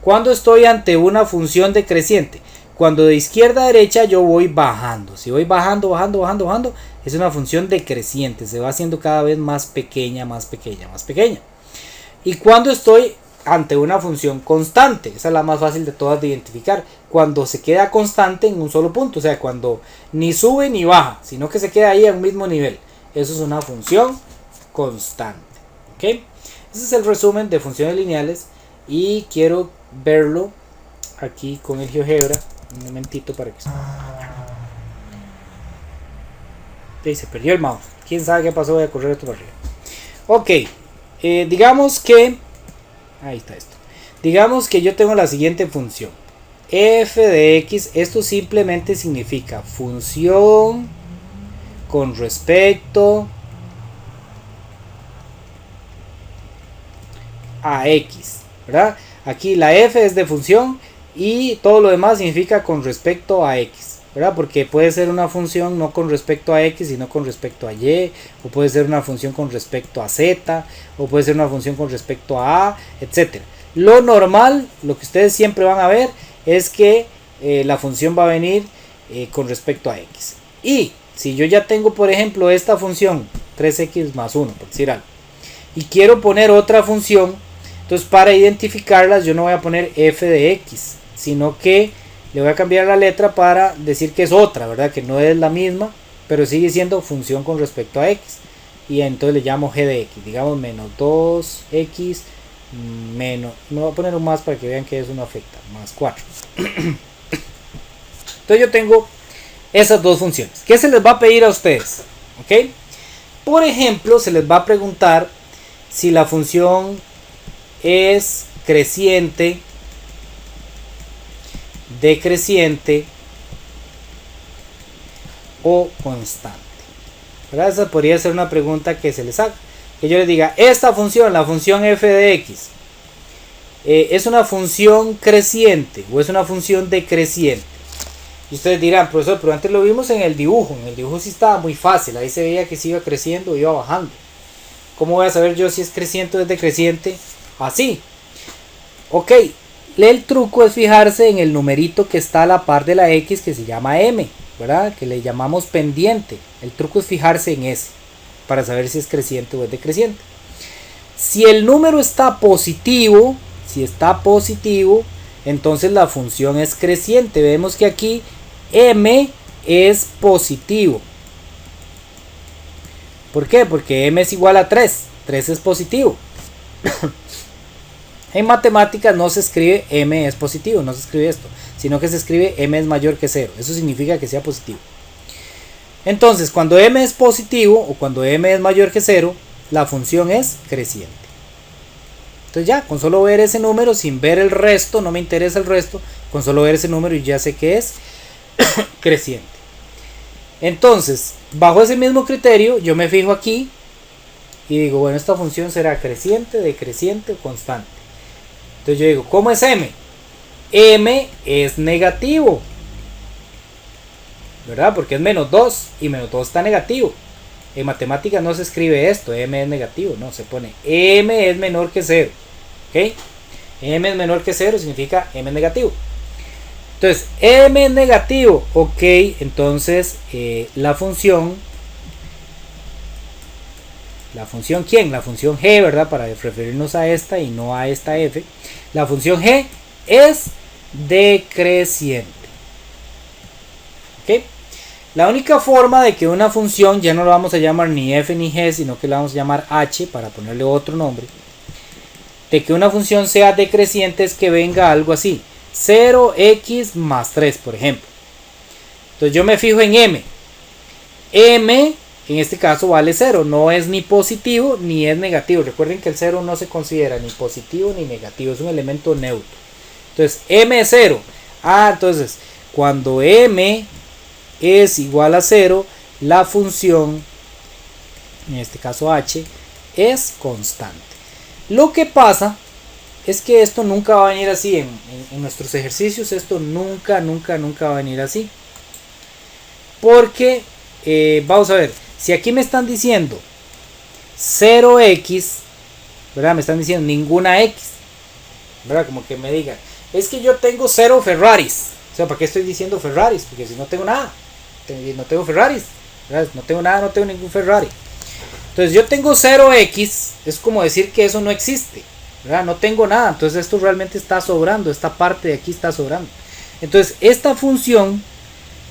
¿Cuándo estoy ante una función decreciente? Cuando de izquierda a derecha yo voy bajando. Si voy bajando, bajando, bajando, bajando, es una función decreciente. Se va haciendo cada vez más pequeña, más pequeña, más pequeña. Y cuando estoy ante una función constante, esa es la más fácil de todas de identificar, cuando se queda constante en un solo punto, o sea, cuando ni sube ni baja, sino que se queda ahí a un mismo nivel, eso es una función constante. ¿Ok? Ese es el resumen de funciones lineales y quiero verlo aquí con el GeoGebra, un momentito para que se perdió el mouse, quién sabe qué pasó, voy a correr esto para arriba. Ok, digamos que ahí está esto. Digamos que yo tengo la siguiente función. F de X, esto simplemente significa función con respecto a X, ¿verdad? Aquí la F es de función y todo lo demás significa con respecto a X. ¿verdad? Porque puede ser una función no con respecto a x, sino con respecto a y, o puede ser una función con respecto a z, o puede ser una función con respecto a etc. Lo normal, lo que ustedes siempre van a ver, es que la función va a venir con respecto a x. Y si yo ya tengo, por ejemplo, esta función 3x más 1, por decir algo, y quiero poner otra función, entonces para identificarlas yo no voy a poner f de x, sino que le voy a cambiar la letra para decir que es otra, ¿verdad? Que no es la misma, pero sigue siendo función con respecto a x. Y entonces le llamo g de x, digamos menos 2x menos, me voy a poner un más para que vean que eso no afecta, más 4. Entonces yo tengo esas dos funciones. ¿Qué se les va a pedir a ustedes? ¿Ok? Por ejemplo, se les va a preguntar si la función es creciente, decreciente o constante, ¿verdad? Esa podría ser una pregunta que se les haga, que yo les diga, esta función, la función f de x, es una función creciente o es una función decreciente. Y ustedes dirán, profesor, pero antes lo vimos en el dibujo sí estaba muy fácil, ahí se veía que se iba creciendo o iba bajando. ¿Cómo voy a saber yo si es creciente o es decreciente? Así. Ok, el truco es fijarse en el numerito que está a la par de la x, que se llama m, ¿verdad? Que le llamamos pendiente. El truco es fijarse en ese para saber si es creciente o es decreciente. Si el número está positivo, entonces la función es creciente. Vemos que aquí m es positivo. ¿Por qué? Porque m es igual a 3. 3 es positivo. En matemáticas no se escribe m es positivo, no se escribe esto, sino que se escribe m es mayor que 0. Eso significa que sea positivo. Entonces, cuando m es positivo o cuando m es mayor que 0, la función es creciente. Entonces ya, con solo ver ese número, sin ver el resto, no me interesa el resto, con solo ver ese número y ya sé que es creciente. Entonces, bajo ese mismo criterio, yo me fijo aquí y digo, bueno, esta función será creciente, decreciente o constante. Entonces yo digo, ¿cómo es m? M es negativo, ¿verdad? Porque es menos 2 y menos 2 está negativo. En matemáticas no se escribe esto, m es negativo, no, se pone m es menor que 0. ¿Ok? M es menor que 0 significa m es negativo. Entonces, m es negativo, ok, entonces la función ¿quién? La función g, ¿verdad? Para referirnos a esta y no a esta f. La función g es decreciente. ¿Ok? La única forma de que una función, ya no la vamos a llamar ni f ni g, sino que la vamos a llamar h para ponerle otro nombre, de que una función sea decreciente es que venga algo así, 0x más 3, por ejemplo. Entonces yo me fijo en m. M en este caso vale 0, no es ni positivo ni es negativo. Recuerden que el 0 no se considera ni positivo ni negativo, es un elemento neutro. Entonces m es 0. Entonces cuando m es igual a 0, la función, en este caso h, es constante. Lo que pasa es que esto nunca va a venir así en nuestros ejercicios. Esto nunca va a venir así, porque vamos a ver, si aquí me están diciendo 0x, ¿verdad? Me están diciendo ninguna x, ¿verdad? Como que me digan, es que yo tengo 0 Ferraris. O sea, ¿para qué estoy diciendo Ferraris? Porque si no tengo nada, no tengo Ferraris, ¿verdad? No tengo nada, no tengo ningún Ferrari. Entonces yo tengo 0x, es como decir que eso no existe, ¿verdad? No tengo nada, entonces esto realmente está sobrando, esta parte de aquí está sobrando. Entonces esta función,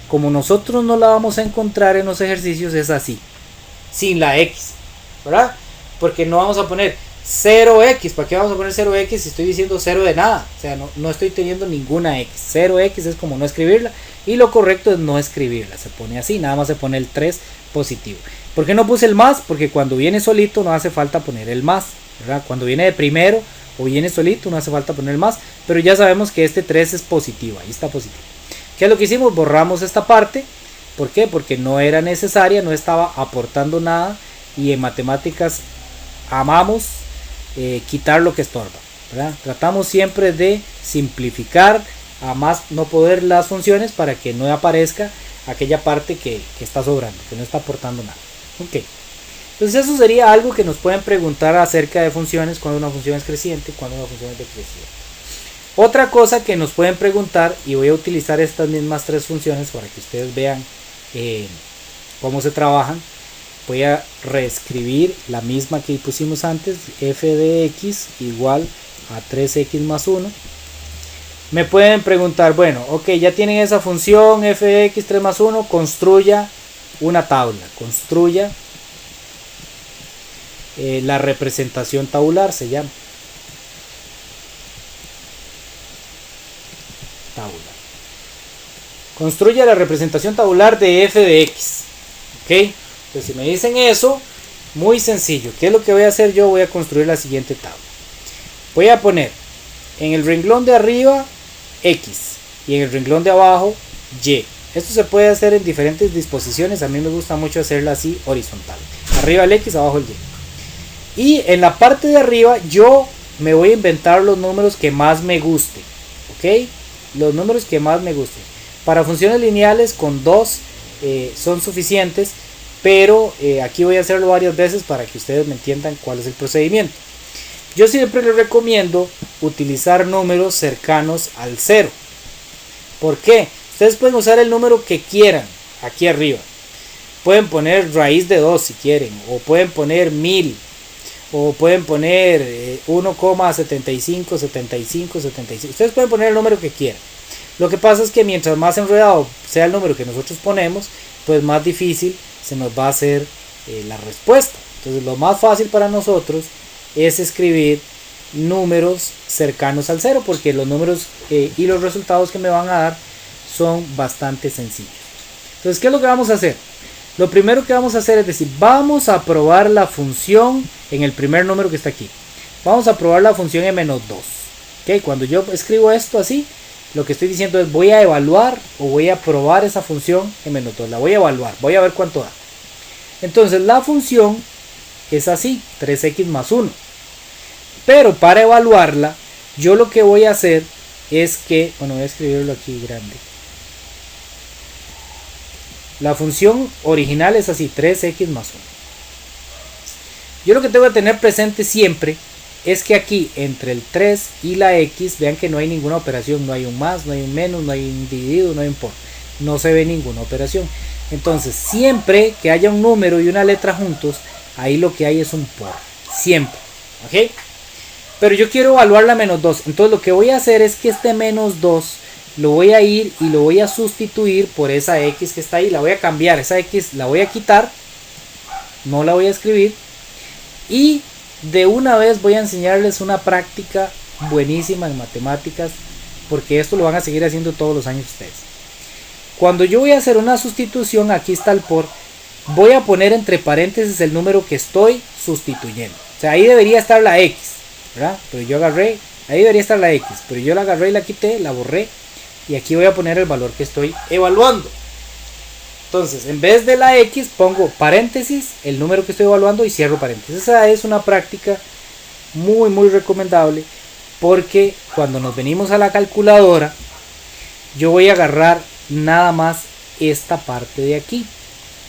como nosotros no la vamos a encontrar en los ejercicios, es así, sin la x, ¿verdad? Porque no vamos a poner 0x, ¿para qué vamos a poner 0x si estoy diciendo 0 de nada? O sea, no estoy teniendo ninguna x. 0x es como no escribirla, y lo correcto es no escribirla, se pone así, nada más se pone el 3 positivo. ¿Por qué no puse el más? Porque cuando viene solito no hace falta poner el más, ¿verdad? Cuando viene de primero o viene solito no hace falta poner el más, pero ya sabemos que este 3 es positivo, ahí está positivo. ¿Qué es lo que hicimos? Borramos esta parte. ¿Por qué? Porque no era necesaria, no estaba aportando nada, y en matemáticas amamos quitar lo que estorba, ¿verdad? Tratamos siempre de simplificar a más no poder las funciones para que no aparezca aquella parte que está sobrando, que no está aportando nada. Ok. Entonces eso sería algo que nos pueden preguntar acerca de funciones, cuando una función es creciente, cuando una función es decreciente. Otra cosa que nos pueden preguntar, y voy a utilizar estas mismas tres funciones para que ustedes vean cómo se trabajan. Voy a reescribir la misma que pusimos antes, f de x igual a 3x más 1. Me pueden preguntar, bueno, ok, ya tienen esa función f de x 3 más 1, construya una tabla, construya la representación tabular, se llama tabla. Construya la representación tabular de f de x. Ok, entonces si me dicen eso, muy sencillo. ¿Qué es lo que voy a hacer yo? Voy a construir la siguiente tabla. Voy a poner en el renglón de arriba x y en el renglón de abajo y. Esto se puede hacer en diferentes disposiciones. A mí me gusta mucho hacerla así, horizontal. Arriba el x, abajo el y. Y en la parte de arriba yo me voy a inventar los números que más me gusten. ¿Ok? Los números que más me gusten. Para funciones lineales con 2 son suficientes. Pero aquí voy a hacerlo varias veces para que ustedes me entiendan cuál es el procedimiento. Yo siempre les recomiendo utilizar números cercanos al 0. ¿Por qué? Ustedes pueden usar el número que quieran aquí arriba. Pueden poner raíz de 2 si quieren. O pueden poner 1000. O pueden poner 1,75, 75, 75. Ustedes pueden poner el número que quieran. Lo que pasa es que mientras más enredado sea el número que nosotros ponemos, pues más difícil se nos va a hacer la respuesta. Entonces lo más fácil para nosotros es escribir números cercanos al 0, porque los números y los resultados que me van a dar son bastante sencillos. Entonces, ¿qué es lo que vamos a hacer? Lo primero que vamos a hacer es decir, vamos a probar la función en el primer número que está aquí. Vamos a probar la función en menos 2. ¿Okay? Cuando yo escribo esto así, lo que estoy diciendo es voy a evaluar o voy a probar esa función en menos 2. La voy a evaluar, voy a ver cuánto da. Entonces la función es así, 3x más 1. Pero para evaluarla, yo lo que voy a hacer es que, bueno, voy a escribirlo aquí grande. La función original es así, 3x más 1. Yo lo que tengo que tener presente siempre es que aquí entre el 3 y la x, vean que no hay ninguna operación, no hay un más, no hay un menos, no hay un dividido, no hay un por, no se ve ninguna operación. Entonces siempre que haya un número y una letra juntos, ahí lo que hay es un por, siempre, ¿ok? Pero yo quiero evaluar la menos 2, entonces lo que voy a hacer es que este menos 2 lo voy a ir y lo voy a sustituir por esa x que está ahí, la voy a cambiar, esa x la voy a quitar, no la voy a escribir, y de una vez voy a enseñarles una práctica buenísima en matemáticas, porque esto lo van a seguir haciendo todos los años ustedes. Cuando yo voy a hacer una sustitución, aquí está el por, voy a poner entre paréntesis el número que estoy sustituyendo. O sea, ahí debería estar la x, ¿verdad? Pero yo agarré, ahí debería estar la x, pero yo la agarré y la quité, la borré, y aquí voy a poner el valor que estoy evaluando. Entonces, en vez de la x, pongo paréntesis, el número que estoy evaluando y cierro paréntesis. Esa es una práctica muy recomendable, porque cuando nos venimos a la calculadora, yo voy a agarrar nada más esta parte de aquí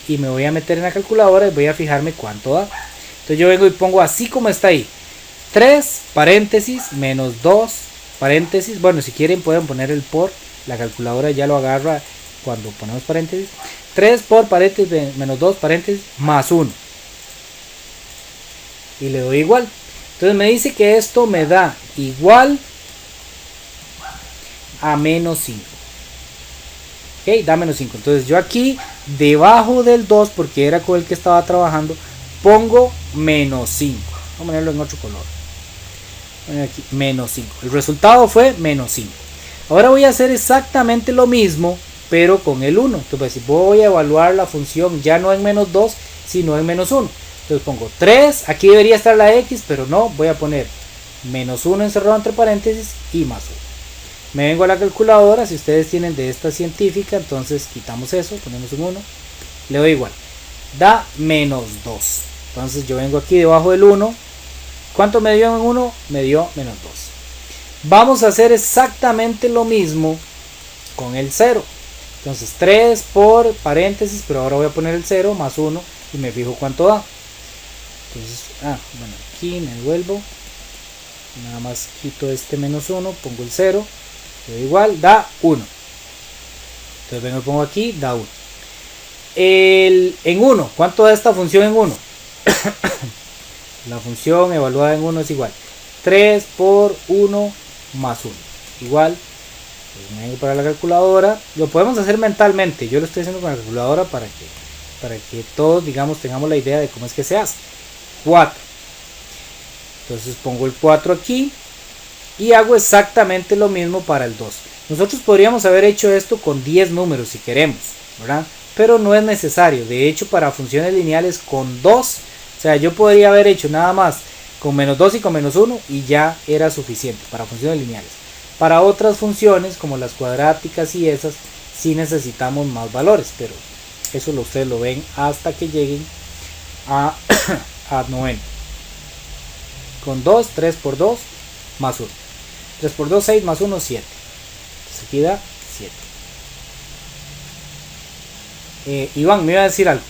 y me voy a meter en la calculadora y voy a fijarme cuánto da. Entonces yo vengo y pongo así como está ahí, 3 paréntesis menos 2 paréntesis. Bueno, si quieren pueden poner el por, la calculadora ya lo agarra cuando ponemos paréntesis. 3 por paréntesis menos 2 paréntesis más 1 y le doy igual. Entonces me dice que esto me da igual a menos 5. Ok, da menos 5. Entonces yo aquí debajo del 2, porque era con el que estaba trabajando, pongo menos 5. Vamos a ponerlo en otro color. Aquí, menos 5. El resultado fue menos 5. Ahora voy a hacer exactamente lo mismo, pero con el 1. Entonces voy a evaluar la función ya no en menos 2, sino en menos 1. Entonces pongo 3, aquí debería estar la x, pero no, voy a poner menos 1 encerrado entre paréntesis y más 1. Me vengo a la calculadora, si ustedes tienen de esta científica, entonces quitamos eso, ponemos un 1, le doy igual. Da menos 2. Entonces yo vengo aquí debajo del 1. ¿Cuánto me dio en 1? Me dio menos 2. Vamos a hacer exactamente lo mismo con el 0. Entonces 3 por paréntesis, pero ahora voy a poner el 0 más 1 y me fijo cuánto da. Entonces, bueno, aquí me devuelvo, nada más quito este menos 1, pongo el 0, le doy igual, da 1. Entonces vengo y pongo aquí, da 1. En 1, ¿cuánto da esta función en 1? La función evaluada en 1 es igual 3 por 1 más 1, igual, pues me vengo para la calculadora. Lo podemos hacer mentalmente, yo lo estoy haciendo con la calculadora para que todos, digamos, tengamos la idea de cómo es que se hace. 4, entonces pongo el 4 aquí y hago exactamente lo mismo para el 2. Nosotros podríamos haber hecho esto con 10 números si queremos, ¿verdad? Pero no es necesario. De hecho, para funciones lineales con 2, o sea, yo podría haber hecho nada más con menos 2 y con menos 1 y ya era suficiente para funciones lineales. Para otras funciones como las cuadráticas y esas, sí necesitamos más valores, pero eso ustedes lo ven hasta que lleguen a 9. Con 2, 3 por 2 más 1. 3 por 2, 6 más 1, 7. Entonces aquí da 7. Iván, me iba a decir algo.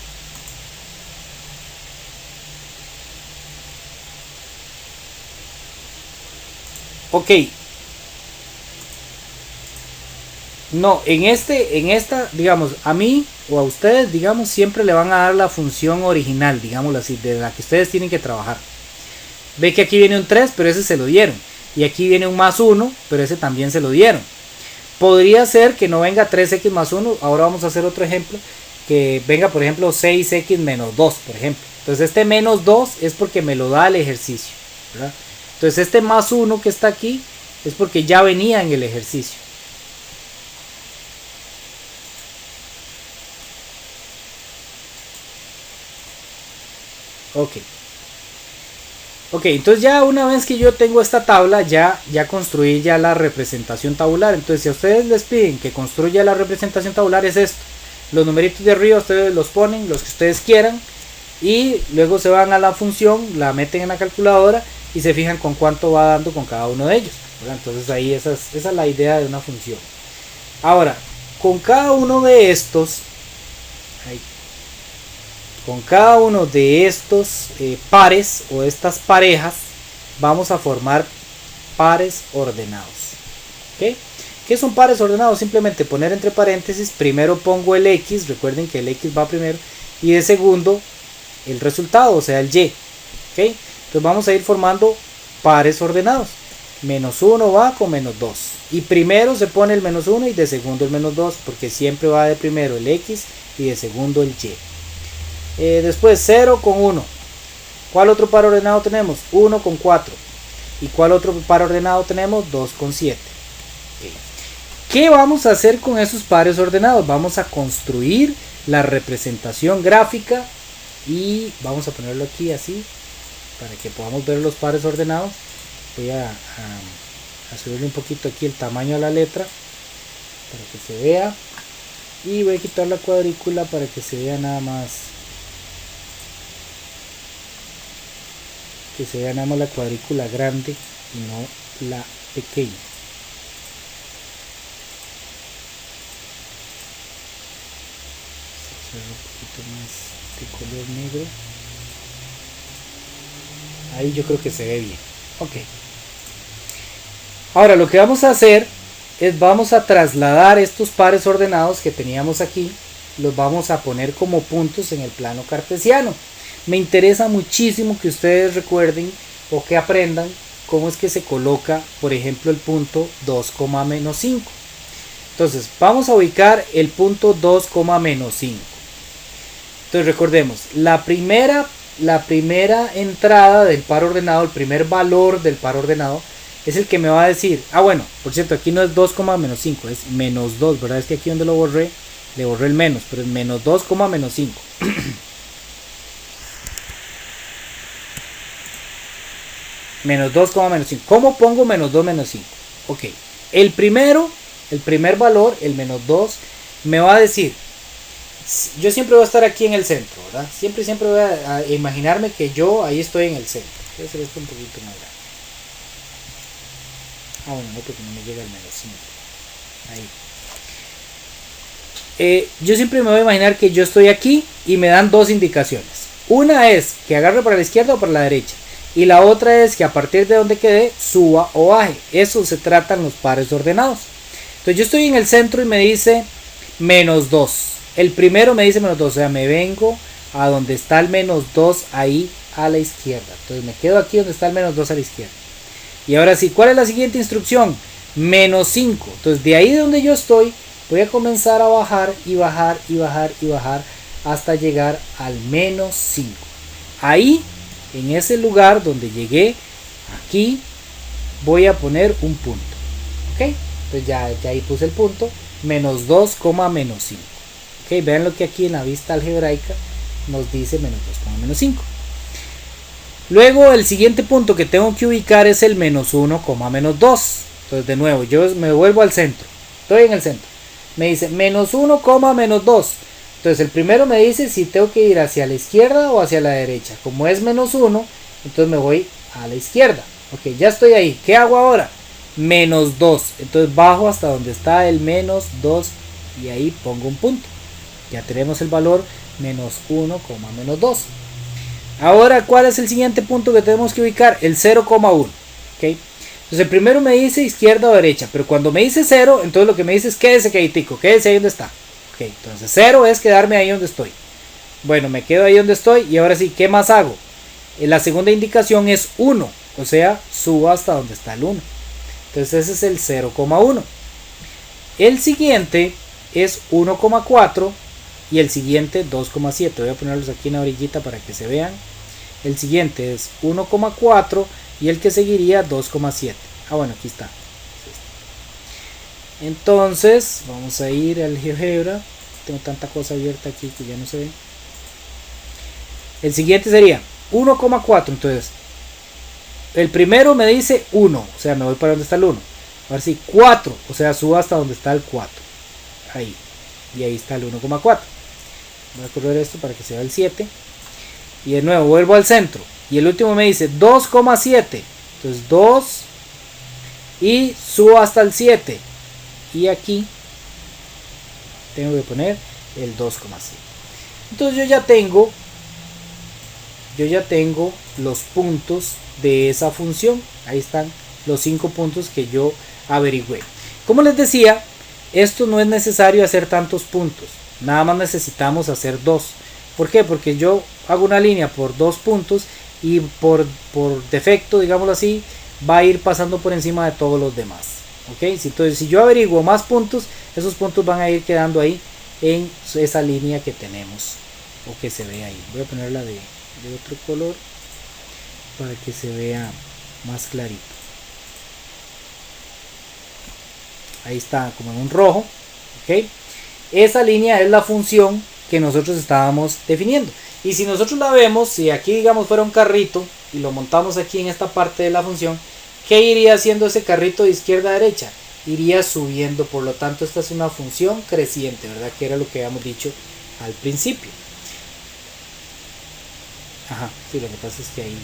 Ok. No, en esta, digamos, a mí o a ustedes, digamos, siempre le van a dar la función original, digámoslo así, de la que ustedes tienen que trabajar. Ve que aquí viene un 3, pero ese se lo dieron. Y aquí viene un más 1, pero ese también se lo dieron. Podría ser que no venga 3x más 1. Ahora vamos a hacer otro ejemplo. Que venga, por ejemplo, 6x menos 2, por ejemplo. Entonces este menos 2 es porque me lo da el ejercicio, ¿verdad? Entonces este más 1 que está aquí es porque ya venía en el ejercicio. Ok, entonces ya una vez que yo tengo esta tabla, ya construí ya la representación tabular. Entonces si a ustedes les piden que construya la representación tabular, es esto. Los numeritos de arriba ustedes los ponen, los que ustedes quieran, y luego se van a la función, la meten en la calculadora y se fijan con cuánto va dando con cada uno de ellos, ¿verdad? Entonces ahí esa es la idea de una función. Ahora, con cada uno de estos, pares o estas parejas, vamos a formar pares ordenados. ¿Okay? ¿Qué son pares ordenados? Simplemente poner entre paréntesis, primero pongo el x, recuerden que el x va primero, y de segundo el resultado, o sea el y. ¿Okay? Entonces vamos a ir formando pares ordenados. Menos 1 va con menos 2. Y primero se pone el menos 1 y de segundo el menos 2, porque siempre va de primero el x y de segundo el y. Después 0 con 1. ¿Cuál otro par ordenado tenemos? 1 con 4. ¿Y cuál otro par ordenado tenemos? 2 con 7. Okay. ¿Qué vamos a hacer con esos pares ordenados? Vamos a construir la representación gráfica y vamos a ponerlo aquí así para que podamos ver los pares ordenados. Voy a subirle un poquito aquí el tamaño a la letra para que se vea, y voy a quitar la cuadrícula para que se vea nada más, la cuadrícula grande y no la pequeña. Un poquito más de color negro. Ahí yo creo que se ve bien. Ok. Ahora lo que vamos a hacer es vamos a trasladar estos pares ordenados que teníamos aquí, los vamos a poner como puntos en el plano cartesiano. Me interesa muchísimo que ustedes recuerden o que aprendan cómo es que se coloca, por ejemplo, el punto 2, menos 5. Entonces vamos a ubicar el punto 2, menos 5. Entonces recordemos, la primera entrada del par ordenado, el primer valor del par ordenado, es el que me va a decir, bueno, por cierto, aquí no es 2, menos 5, es menos 2, ¿verdad? Es que aquí donde lo borré, le borré el menos, pero es menos 2, menos 5. Menos 2, menos 5. ¿Cómo pongo menos 2, menos 5? Ok, el primer valor, el menos 2, me va a decir, yo siempre voy a estar aquí en el centro, ¿verdad? Siempre voy a imaginarme que yo ahí estoy en el centro. Voy a hacer esto un poquito más grande. Bueno, no, porque no me llega el menos 5. Ahí. Yo siempre me voy a imaginar que yo estoy aquí y me dan dos indicaciones. Una es que agarre para la izquierda o para la derecha. Y la otra es que a partir de donde quede, suba o baje. Eso se tratan los pares ordenados. Entonces yo estoy en el centro y me dice menos 2. El primero me dice menos 2. O sea, me vengo a donde está el menos 2 ahí a la izquierda. Entonces me quedo aquí donde está el menos 2 a la izquierda. Y ahora sí, ¿cuál es la siguiente instrucción? Menos 5. Entonces de ahí donde yo estoy, voy a comenzar a bajar y bajar y bajar y bajar hasta llegar al menos 5. Ahí, en ese lugar donde llegué, aquí voy a poner un punto. ¿Ok? Entonces ya ahí puse el punto. Menos 2, menos 5. ¿Ok? Vean lo que aquí en la vista algebraica nos dice menos 2, menos 5. Luego el siguiente punto que tengo que ubicar es el menos 1, menos 2. Entonces de nuevo yo me vuelvo al centro. Estoy en el centro. Me dice menos 1, menos 2. Entonces el primero me dice si tengo que ir hacia la izquierda o hacia la derecha. Como es menos 1, entonces me voy a la izquierda. Ok, ya estoy ahí. ¿Qué hago ahora? Menos 2. Entonces bajo hasta donde está el menos 2 y ahí pongo un punto. Ya tenemos el valor menos 1, menos 2. Ahora, ¿cuál es el siguiente punto que tenemos que ubicar? El 0,1. ¿Ok? Entonces el primero me dice izquierda o derecha. Pero cuando me dice 0, entonces lo que me dice es quédese quietico. Quédese ahí donde está. Ok, entonces 0 es quedarme ahí donde estoy. Bueno, me quedo ahí donde estoy. Y ahora sí, ¿qué más hago? La segunda indicación es 1. O sea, subo hasta donde está el 1. Entonces ese es el 0,1. El siguiente es 1,4 y el siguiente 2,7. Voy a ponerlos aquí en la orillita para que se vean. El siguiente es 1,4 y el que seguiría 2,7. Bueno, aquí está. Entonces vamos a ir al GeoGebra. Tengo tanta cosa abierta aquí que ya no se ve. El siguiente sería 1,4. Entonces el primero me dice 1, o sea, me voy para donde está el 1. Ahora sí, 4, o sea, subo hasta donde está el 4. Ahí. Y ahí está el 1,4. Voy a correr esto para que se vea el 7. Y de nuevo vuelvo al centro. Y el último me dice 2,7. Entonces 2 y subo hasta el 7. Y aquí tengo que poner el 2,7. Entonces yo ya tengo los puntos de esa función. Ahí están los 5 puntos que yo averigüé. Como les decía, esto no es necesario hacer tantos puntos. Nada más necesitamos hacer 2. ¿Por qué? Porque yo hago una línea por 2 puntos y por defecto, digámoslo así, va a ir pasando por encima de todos los demás. ¿Ok? Entonces, si yo averiguo más puntos, esos puntos van a ir quedando ahí en esa línea que tenemos o que se ve ahí. Voy a ponerla de otro color para que se vea más clarito. Ahí está como en un rojo. ¿Ok? Esa línea es la función que nosotros estábamos definiendo. Y si nosotros la vemos, si aquí digamos fuera un carrito y lo montamos aquí en esta parte de la función, ¿qué iría haciendo ese carrito de izquierda a derecha? Iría subiendo, por lo tanto esta es una función creciente, ¿verdad? Que era lo que habíamos dicho al principio. Ajá, sí, lo que pasa es que ahí...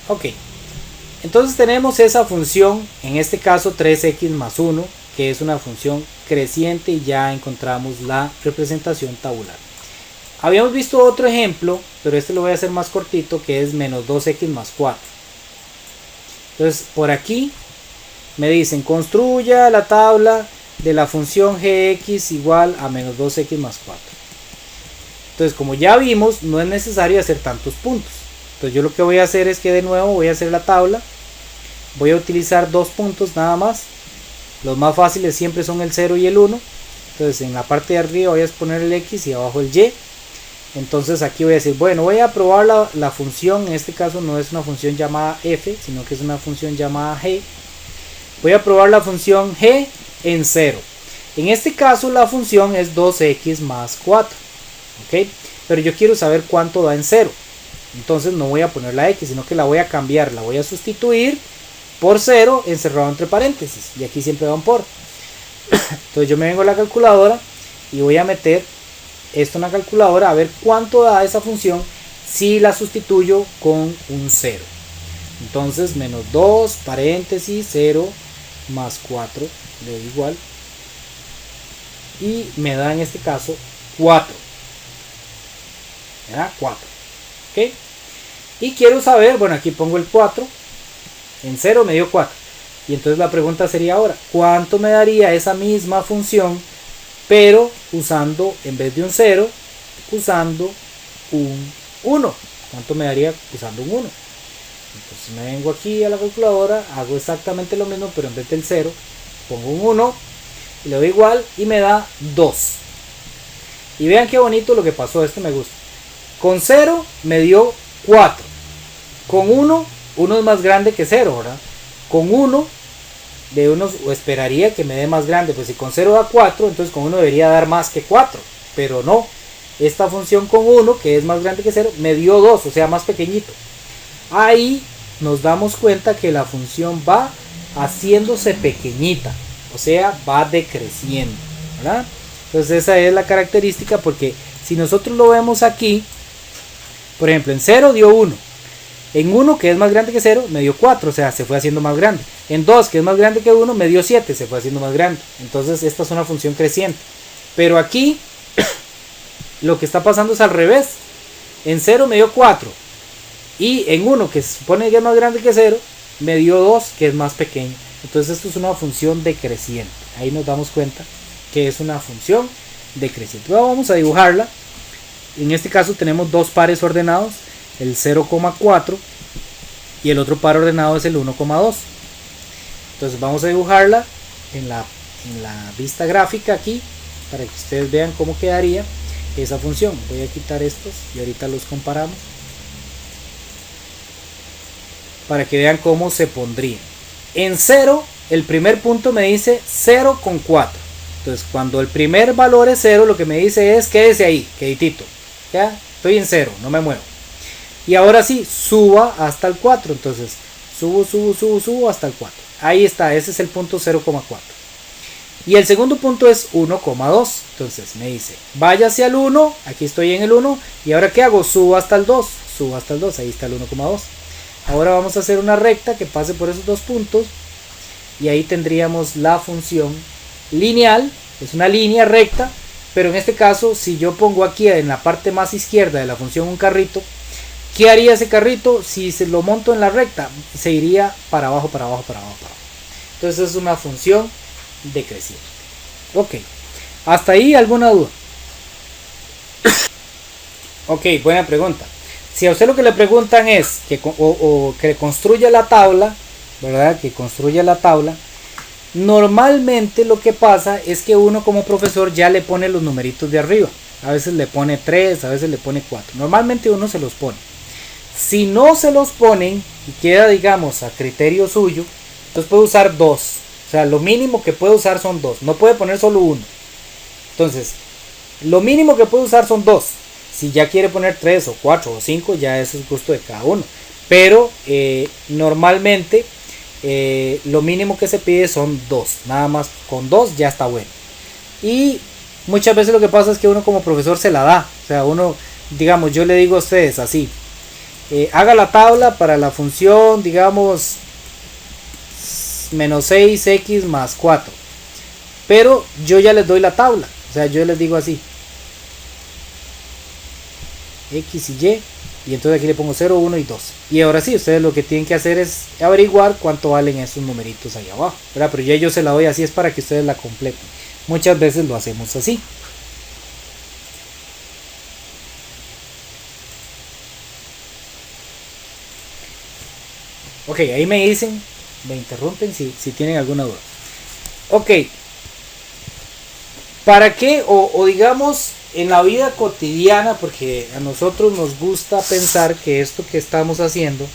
Ok. Entonces tenemos esa función, en este caso 3x más 1, que es una función creciente y ya encontramos la representación tabular. Habíamos visto otro ejemplo, pero este lo voy a hacer más cortito, que es menos 2x más 4. Entonces por aquí me dicen construya la tabla de la función gx igual a menos 2x más 4. Entonces como ya vimos, no es necesario hacer tantos puntos. Entonces yo lo que voy a hacer es que de nuevo voy a hacer la tabla. Voy a utilizar 2 puntos nada más. Los más fáciles siempre son el 0 y el 1. Entonces en la parte de arriba voy a poner el x y abajo el y. Entonces aquí voy a decir, bueno, voy a probar la función. En este caso no es una función llamada f, sino que es una función llamada g. Voy a probar la función g en 0. En este caso la función es 2x más 4. ¿Ok? Pero yo quiero saber cuánto da en 0. Entonces no voy a poner la x, sino que la voy a cambiar. La voy a sustituir por 0 encerrado entre paréntesis. Y aquí siempre van por. Entonces yo me vengo a la calculadora y voy a meter esto en la calculadora a ver cuánto da esa función si la sustituyo con un 0. Entonces menos 2 paréntesis 0 más 4 le doy igual. Y me da en este caso 4. ¿Verdad? 4. ¿Ok? Y quiero saber, bueno, aquí pongo el 4. En 0 me dio 4. Y entonces la pregunta sería ahora, ¿cuánto me daría esa misma función, pero usando, en vez de un 0, usando un 1? ¿Cuánto me daría usando un 1? Entonces me vengo aquí a la calculadora, hago exactamente lo mismo, pero en vez del 0, pongo un 1, y le doy igual, y me da 2. Y vean qué bonito lo que pasó, esto me gusta. Con 0 me dio 4. Con 1, 1 es más grande que 0, ¿verdad? Con 1, de uno esperaría que me dé más grande, pues si con 0 da 4, entonces con 1 debería dar más que 4, pero no. Esta función con 1, que es más grande que 0, me dio 2, o sea, más pequeñito. Ahí nos damos cuenta que la función va haciéndose pequeñita, o sea, va decreciendo, ¿verdad? Entonces esa es la característica, porque si nosotros lo vemos aquí, por ejemplo, en 0 dio 1. En 1, que es más grande que 0, me dio 4, o sea, se fue haciendo más grande. En 2, que es más grande que 1, me dio 7, se fue haciendo más grande. Entonces esta es una función creciente. Pero aquí lo que está pasando es al revés. En 0 me dio 4. Y en 1, que se supone que es más grande que 0, me dio 2, que es más pequeño. Entonces esto es una función decreciente. Ahí nos damos cuenta que es una función decreciente. Ahora vamos a dibujarla. En este caso tenemos dos pares ordenados, el 0,4 y el otro par ordenado es el 1,2. Entonces vamos a dibujarla en la vista gráfica aquí, para que ustedes vean cómo quedaría esa función. Voy a quitar estos y ahorita los comparamos, para que vean cómo se pondría. En 0, el primer punto me dice 0,4. Entonces cuando el primer valor es 0, lo que me dice es quédese ahí, queditito. Ya, estoy en 0, no me muevo. Y ahora sí, suba hasta el 4. Entonces subo hasta el 4. Ahí está, ese es el punto 0,4. Y el segundo punto es 1,2. Entonces me dice, vaya hacia el 1, aquí estoy en el 1. Y ahora ¿qué hago? Subo hasta el 2. Subo hasta el 2, ahí está el 1,2. Ahora vamos a hacer una recta que pase por esos dos puntos. Y ahí tendríamos la función lineal. Es una línea recta. Pero en este caso, si yo pongo aquí en la parte más izquierda de la función un carrito, ¿qué haría ese carrito? Si se lo monto en la recta, se iría para abajo, para abajo, para abajo, para abajo. Entonces es una función decreciente. Ok, hasta ahí alguna duda. Ok, buena pregunta. Si a usted lo que le preguntan es que construya la tabla, ¿verdad? Que construya la tabla. Normalmente lo que pasa es que uno como profesor ya le pone los numeritos de arriba. A veces le pone 3, a veces le pone 4. Normalmente uno se los pone. Si no se los ponen y queda, digamos, a criterio suyo, entonces puede usar 2. O sea, lo mínimo que puede usar son 2. No puede poner solo 1. Entonces, lo mínimo que puede usar son 2. Si ya quiere poner 3 o 4 o 5, ya eso es gusto de cada uno. Pero normalmente lo mínimo que se pide son 2. Nada más con 2 ya está bueno. Y muchas veces lo que pasa es que uno como profesor se la da. O sea, uno, digamos, yo le digo a ustedes así. Haga la tabla para la función, digamos, menos 6x más 4. Pero yo ya les doy la tabla. O sea, yo les digo así. X y Y. Y entonces aquí le pongo 0, 1 y 2. Y ahora sí, ustedes lo que tienen que hacer es averiguar cuánto valen esos numeritos ahí abajo, ¿verdad? Pero yo se la doy así, es para que ustedes la completen. Muchas veces lo hacemos así. Ok, ahí me dicen, me interrumpen si tienen alguna duda. Ok. ¿Para qué? O digamos, en la vida cotidiana, porque a nosotros nos gusta pensar que esto que estamos haciendo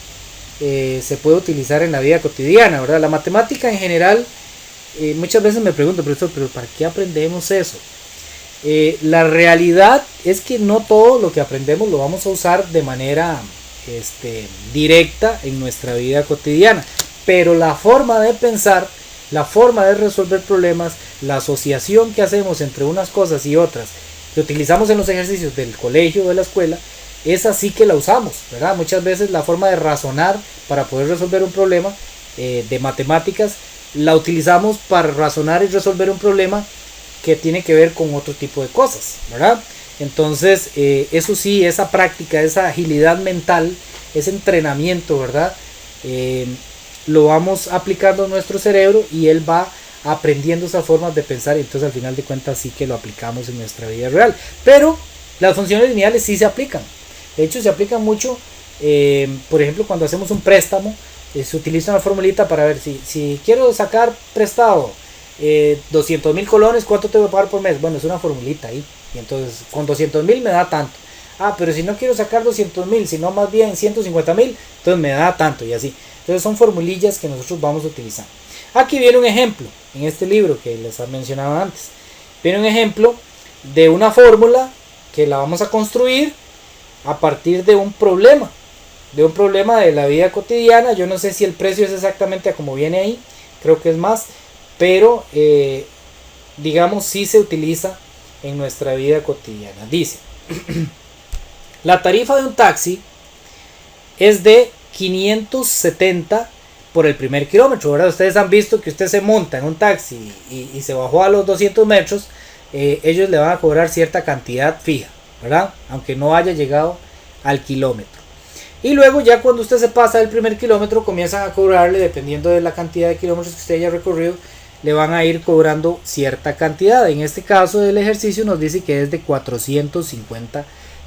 se puede utilizar en la vida cotidiana, ¿verdad? La matemática en general, muchas veces me pregunto, profesor, pero ¿para qué aprendemos eso? La realidad es que no todo lo que aprendemos lo vamos a usar de manera directa en nuestra vida cotidiana, pero la forma de pensar, la forma de resolver problemas, la asociación que hacemos entre unas cosas y otras, que utilizamos en los ejercicios del colegio o de la escuela, es así que la usamos, ¿verdad? Muchas veces la forma de razonar para poder resolver un problema de matemáticas la utilizamos para razonar y resolver un problema que tiene que ver con otro tipo de cosas, ¿verdad? Entonces, eso sí, esa práctica, esa agilidad mental, ese entrenamiento, ¿verdad? Lo vamos aplicando a nuestro cerebro y él va aprendiendo esas formas de pensar, y entonces al final de cuentas sí que lo aplicamos en nuestra vida real. Pero las funciones lineales sí se aplican. De hecho, se aplican mucho, por ejemplo, cuando hacemos un préstamo, se utiliza una formulita para ver si quiero sacar prestado 200,000 colones, ¿cuánto tengo que pagar por mes? Bueno, es una formulita ahí. Y entonces con 200,000 me da tanto. Ah, pero si no quiero sacar 200,000, sino más bien 150,000, entonces me da tanto y así. Entonces son formulillas que nosotros vamos a utilizar. Aquí viene un ejemplo, en este libro que les mencionaba antes. Viene un ejemplo de una fórmula que la vamos a construir a partir de un problema. De un problema de la vida cotidiana. Yo no sé si el precio es exactamente a como viene ahí. Creo que es más. Pero digamos sí se utiliza en nuestra vida cotidiana. Dice, la tarifa de un taxi es de 570 por el primer kilómetro, ¿verdad? Ustedes han visto que usted se monta en un taxi y se bajó a los 200 metros, ellos le van a cobrar cierta cantidad fija, ¿verdad? Aunque no haya llegado al kilómetro. Y luego ya cuando usted se pasa del primer kilómetro comienzan a cobrarle, dependiendo de la cantidad de kilómetros que usted haya recorrido, le van a ir cobrando cierta cantidad. En este caso del ejercicio nos dice que es de 450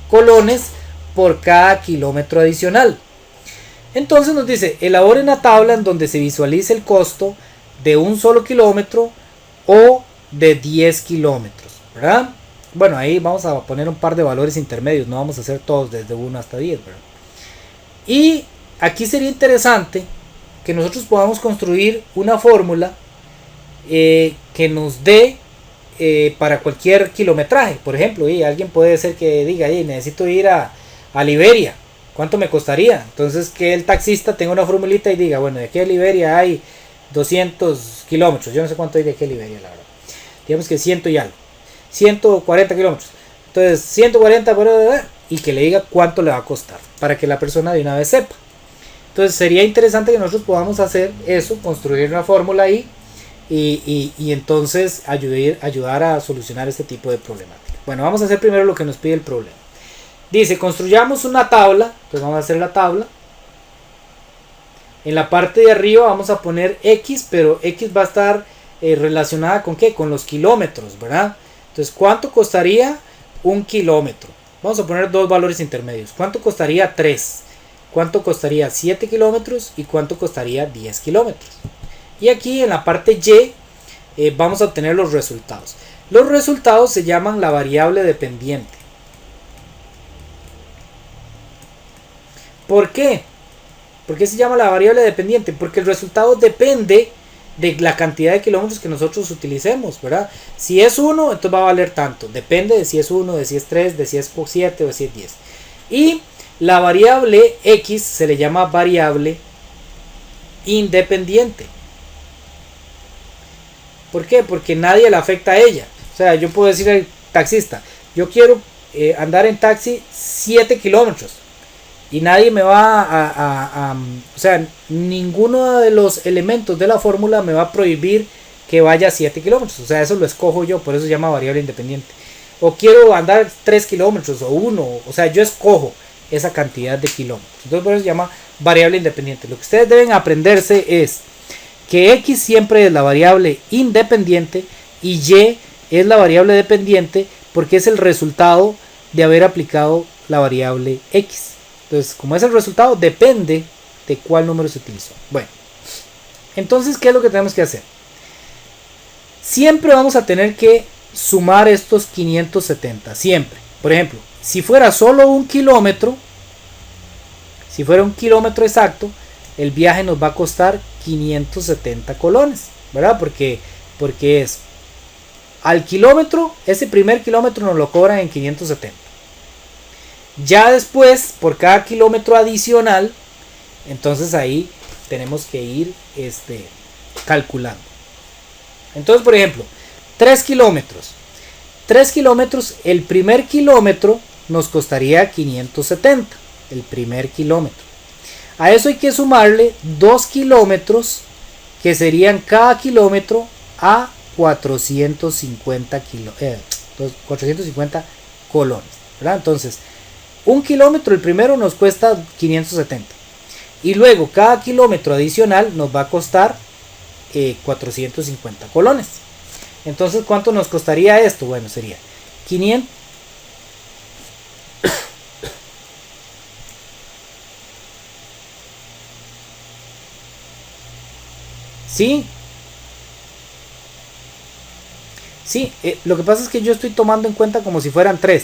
colones por cada kilómetro adicional. Entonces nos dice, elabore una tabla en donde se visualice el costo de un solo kilómetro o de 10 kilómetros, ¿verdad? Bueno, ahí vamos a poner un par de valores intermedios, no vamos a hacer todos desde 1 hasta 10, ¿verdad? Y aquí sería interesante que nosotros podamos construir una fórmula que nos dé para cualquier kilometraje. Por ejemplo, alguien puede ser que diga, necesito ir a Liberia, ¿cuánto me costaría? Entonces que el taxista tenga una formulita y diga, bueno, de aquí a Liberia hay 200 kilómetros, yo no sé cuánto hay de aquí a Liberia, la verdad, digamos que 100 y algo, 140 kilómetros, entonces 140, y que le diga cuánto le va a costar, para que la persona de una vez sepa. Entonces sería interesante que nosotros podamos hacer eso, construir una fórmula ahí, y entonces ayudar a solucionar este tipo de problemática. Bueno, vamos a hacer primero lo que nos pide el problema. Dice, construyamos una tabla. Pues vamos a hacer la tabla. En la parte de arriba vamos a poner X, pero X va a estar relacionada con ¿qué? Con los kilómetros, ¿verdad? Entonces, ¿cuánto costaría un kilómetro? Vamos a poner dos valores intermedios. ¿Cuánto costaría 3? ¿Cuánto costaría 7 kilómetros? ¿Y cuánto costaría 10 kilómetros? Y aquí en la parte Y vamos a obtener los resultados. Los resultados se llaman la variable dependiente. ¿Por qué? ¿Por qué se llama la variable dependiente? Porque el resultado depende de la cantidad de kilómetros que nosotros utilicemos, ¿verdad? Si es 1, entonces va a valer tanto. Depende de si es 1, de si es 3, de si es 7 o de si es 10. Y la variable X se le llama variable independiente. ¿Por qué? Porque nadie le afecta a ella. O sea, yo puedo decir al taxista, yo quiero andar en taxi 7 kilómetros. Y nadie me va o sea, ninguno de los elementos de la fórmula me va a prohibir que vaya a 7 kilómetros. O sea, eso lo escojo yo, por eso se llama variable independiente. O quiero andar 3 kilómetros o 1. O sea, yo escojo esa cantidad de kilómetros. Entonces, por eso se llama variable independiente. Lo que ustedes deben aprenderse es que X siempre es la variable independiente y Y es la variable dependiente porque es el resultado de haber aplicado la variable X. Entonces, como es el resultado, depende de cuál número se utilizó. Bueno, entonces, ¿qué es lo que tenemos que hacer? Siempre vamos a tener que sumar estos 570, siempre. Por ejemplo, si fuera solo un kilómetro, si fuera un kilómetro exacto, el viaje nos va a costar 570 colones, ¿verdad? Porque es al kilómetro, ese primer kilómetro nos lo cobran en 570. Ya después, por cada kilómetro adicional, entonces ahí tenemos que ir calculando. Entonces, por ejemplo, 3 kilómetros. 3 kilómetros, el primer kilómetro nos costaría 570 el primer kilómetro. A eso hay que sumarle 2 kilómetros que serían cada kilómetro a 450 colones, ¿verdad? Entonces, un kilómetro el primero nos cuesta 570 y luego cada kilómetro adicional nos va a costar 450 colones. Entonces, ¿cuánto nos costaría esto? Bueno, sería 500. Sí, sí, lo que pasa es que yo estoy tomando en cuenta como si fueran 3.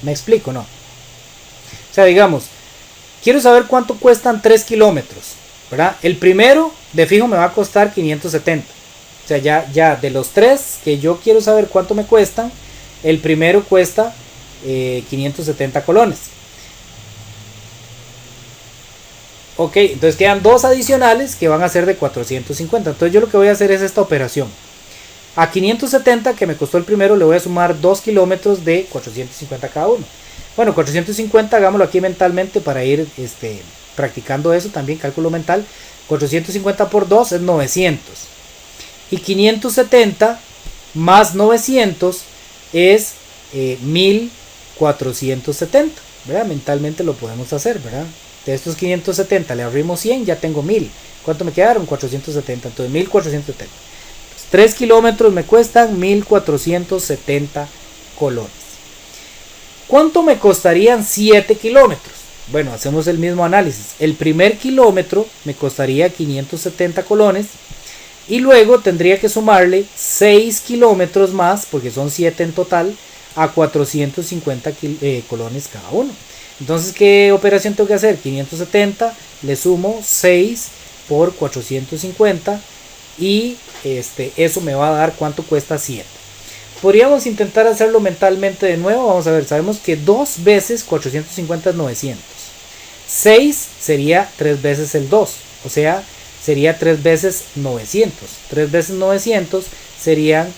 ¿Me explico? No. O sea, digamos, quiero saber cuánto cuestan 3 kilómetros, ¿verdad? El primero de fijo me va a costar 570. O sea, ya de los 3 que yo quiero saber cuánto me cuestan, el primero cuesta 570 colones. Ok, entonces quedan 2 adicionales que van a ser de 450. Entonces yo lo que voy a hacer es esta operación. A 570 que me costó el primero le voy a sumar 2 kilómetros de 450 cada uno. Bueno, 450 hagámoslo aquí mentalmente para ir practicando eso también, cálculo mental. 450 por 2 es 900. Y 570 más 900 es 1470. ¿Verdad? Mentalmente lo podemos hacer, ¿verdad? De estos 570 le arrimo 100, ya tengo 1000. ¿Cuánto me quedaron? 470. Entonces 1470. 3 kilómetros me cuestan 1470 colones. ¿Cuánto me costarían 7 kilómetros? Bueno, hacemos el mismo análisis. El primer kilómetro me costaría 570 colones y luego tendría que sumarle 6 kilómetros más, porque son 7 en total, a 450 colones cada uno. Entonces, ¿qué operación tengo que hacer? 570, le sumo 6 por 450 y eso me va a dar cuánto cuesta 7. Podríamos intentar hacerlo mentalmente de nuevo. Vamos a ver, sabemos que 2 veces 450 es 900. 6 sería 3 veces el 2, o sea, sería 3 veces 900. 3 veces 900 serían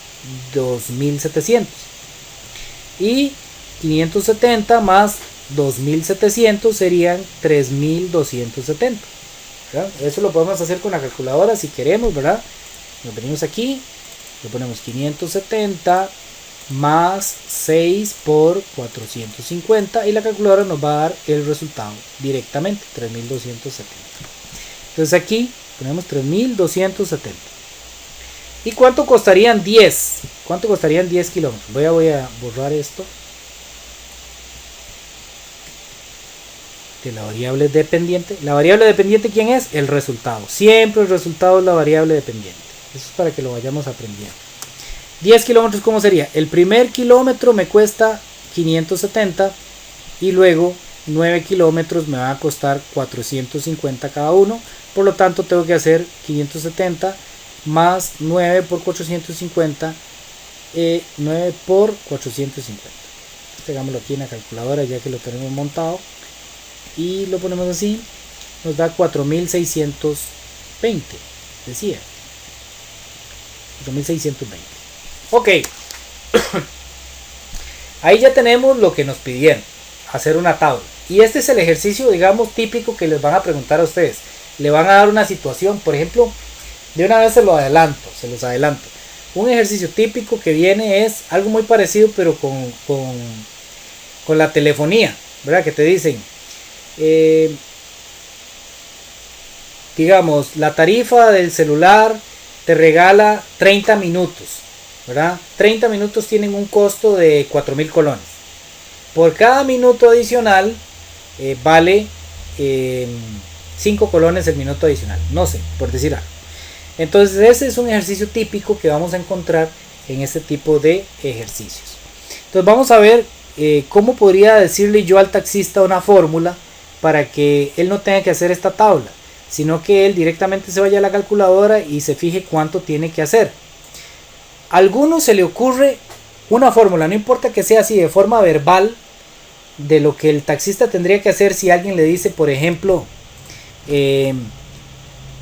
2700. Y 570 más 2700 serían 3270. ¿verdad? Eso lo podemos hacer con la calculadora si queremos, ¿verdad? Nos venimos aquí, le ponemos 570 más 6 por 450 y la calculadora nos va a dar el resultado directamente, 3270. Entonces aquí ponemos 3270. ¿Y cuánto costarían 10? ¿Cuánto costarían 10 kilómetros? Voy a borrar esto de la variable dependiente. ¿La variable dependiente quién es? El resultado. Siempre el resultado es la variable dependiente. Eso es para que lo vayamos aprendiendo. 10 kilómetros, ¿cómo sería? El primer kilómetro me cuesta 570 y luego 9 kilómetros me va a costar 450 cada uno. Por lo tanto, tengo que hacer 570 más 9 por 450. 9 por 450. Pegámoslo aquí en la calculadora ya que lo tenemos montado. Y lo ponemos así. Nos da 4620. Decía. 4620. Ok. Ahí ya tenemos lo que nos pidieron. Hacer una tabla. Y este es el ejercicio, digamos, típico que les van a preguntar a ustedes. Le van a dar una situación. Por ejemplo, de una vez se los adelanto. Un ejercicio típico que viene es algo muy parecido, pero con la telefonía. ¿Verdad? Que te dicen, digamos, la tarifa del celular te regala 30 minutos, ¿verdad? 30 minutos tienen un costo de 4000 colones. Por cada minuto adicional vale 5 colones el minuto adicional. No sé, por decir algo. Entonces ese es un ejercicio típico que vamos a encontrar en este tipo de ejercicios. Entonces vamos a ver cómo podría decirle yo al taxista una fórmula para que él no tenga que hacer esta tabla, sino que él directamente se vaya a la calculadora y se fije cuánto tiene que hacer. A algunos se le ocurre una fórmula, no importa que sea así de forma verbal, de lo que el taxista tendría que hacer si alguien le dice, por ejemplo,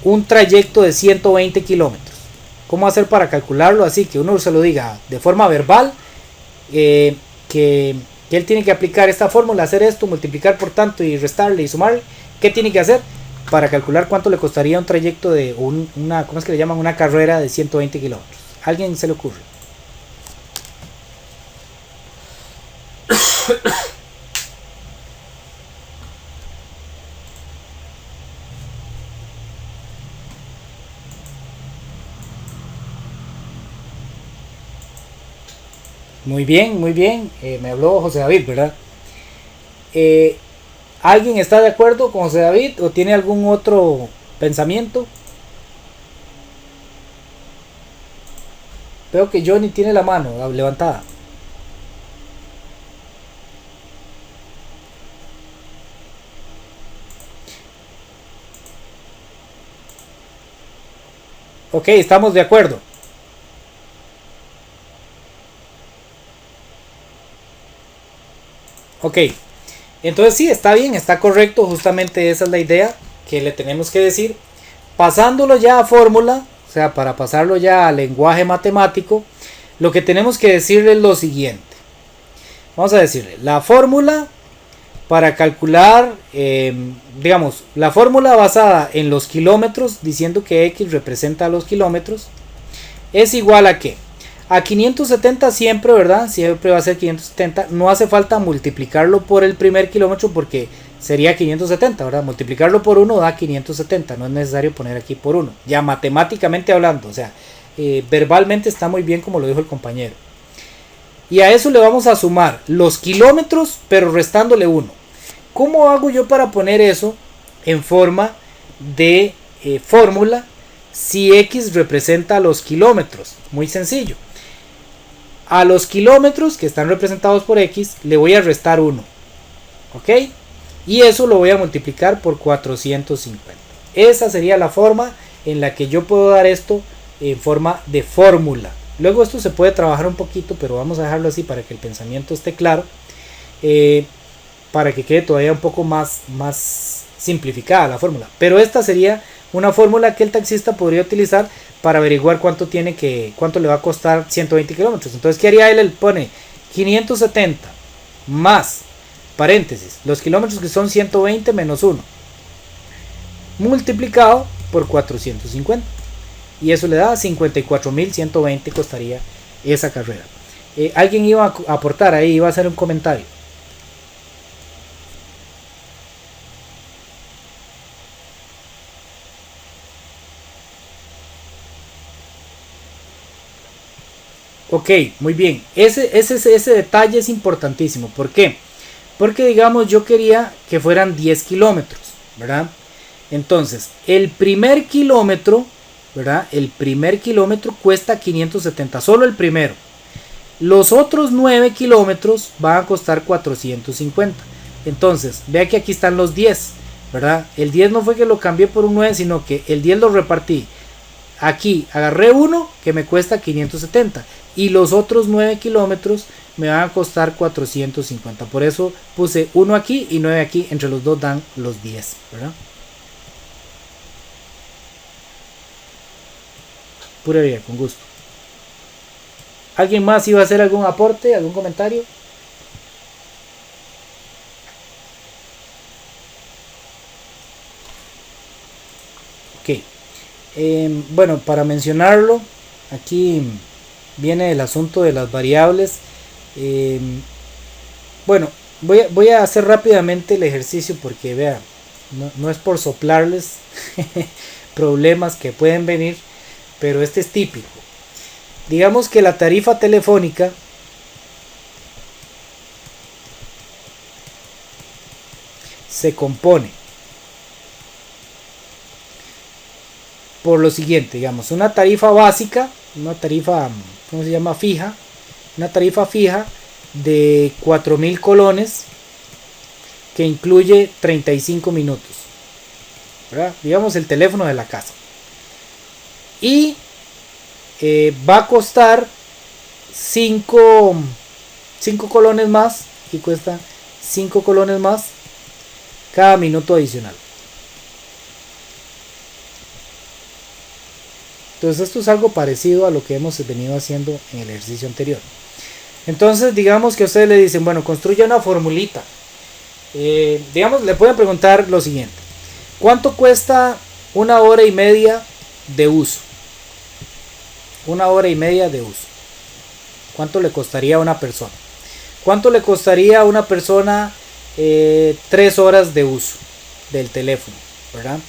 un trayecto de 120 kilómetros. cómo hacer para calcularlo así, que uno se lo diga de forma verbal, que él tiene que aplicar esta fórmula, hacer esto, multiplicar por tanto y restarle y sumarle. ¿Qué tiene que hacer para calcular cuánto le costaría un trayecto de una, ¿cómo es que le llaman? Una carrera de 120 kilómetros. ¿Alguien se le ocurre? Muy bien, muy bien. Me habló José David, ¿verdad? Eh, ¿Alguien está de acuerdo con José David o tiene algún otro pensamiento? Veo que Johnny tiene la mano levantada. Ok, estamos de acuerdo. Ok, entonces sí, está bien, está correcto, justamente esa es la idea que le tenemos que decir. Pasándolo ya a fórmula, o sea, para pasarlo ya al lenguaje matemático, lo que tenemos que decirle es lo siguiente. Vamos a decirle, la fórmula para calcular, digamos, la fórmula basada en los kilómetros, diciendo que X representa los kilómetros, es igual a ¿qué? A 570 siempre, ¿verdad? Siempre va a ser 570. No hace falta multiplicarlo por el primer kilómetro porque sería 570, ¿verdad? Multiplicarlo por 1 da 570. No es necesario poner aquí por 1. Ya matemáticamente hablando, o sea, verbalmente está muy bien como lo dijo el compañero. Y a eso le vamos a sumar los kilómetros, pero restándole 1. ¿Cómo hago yo para poner eso en forma de fórmula si X representa los kilómetros? Muy sencillo. A los kilómetros que están representados por X le voy a restar 1. ¿Ok? Y eso lo voy a multiplicar por 450. Esa sería la forma en la que yo puedo dar esto en forma de fórmula. Luego esto se puede trabajar un poquito, pero vamos a dejarlo así para que el pensamiento esté claro. Para que quede todavía un poco más simplificada la fórmula. Pero esta sería una fórmula que el taxista podría utilizar para averiguar cuánto le va a costar 120 kilómetros. Entonces, ¿qué haría él? Él pone 570 más, paréntesis, los kilómetros que son 120 menos 1, multiplicado por 450. Y eso le da 54.120 costaría esa carrera. Alguien iba a aportar ahí, iba a hacer un comentario. Ok, muy bien. Ese detalle es importantísimo. ¿Por qué? Porque digamos yo quería que fueran 10 kilómetros, ¿verdad? Entonces, el primer kilómetro, ¿verdad? El primer kilómetro cuesta 570, solo el primero. Los otros 9 kilómetros van a costar 450. Entonces, vea que aquí están los 10, ¿verdad? El 10 no fue que lo cambié por un 9, sino que el 10 lo repartí. Aquí agarré uno que me cuesta 570 y los otros 9 kilómetros me van a costar 450. Por eso puse 1 aquí y 9 aquí. Entre los dos dan los 10, ¿verdad? Pura vida, con gusto. ¿Alguien más iba a hacer algún aporte, algún comentario? Ok. Bueno, para mencionarlo, aquí viene el asunto de las variables. Bueno, voy a hacer rápidamente el ejercicio porque vean, no es por soplarles problemas que pueden venir, pero este es típico. Digamos que la tarifa telefónica se compone por lo siguiente, digamos, una tarifa básica, una tarifa, ¿cómo se llama? Fija, una tarifa fija de 4.000 colones que incluye 35 minutos, ¿verdad? Digamos el teléfono de la casa. Y va a costar 5 colones más, y cuesta 5 colones más cada minuto adicional. Entonces esto es algo parecido a lo que hemos venido haciendo en el ejercicio anterior. Entonces digamos que a ustedes le dicen, bueno, construya una formulita. Digamos, le pueden preguntar lo siguiente: ¿cuánto cuesta 1 hora y media de uso? 1 hora y media de uso. ¿Cuánto le costaría a una persona? ¿Cuánto le costaría a una persona 3 horas de uso del teléfono? ¿Verdad?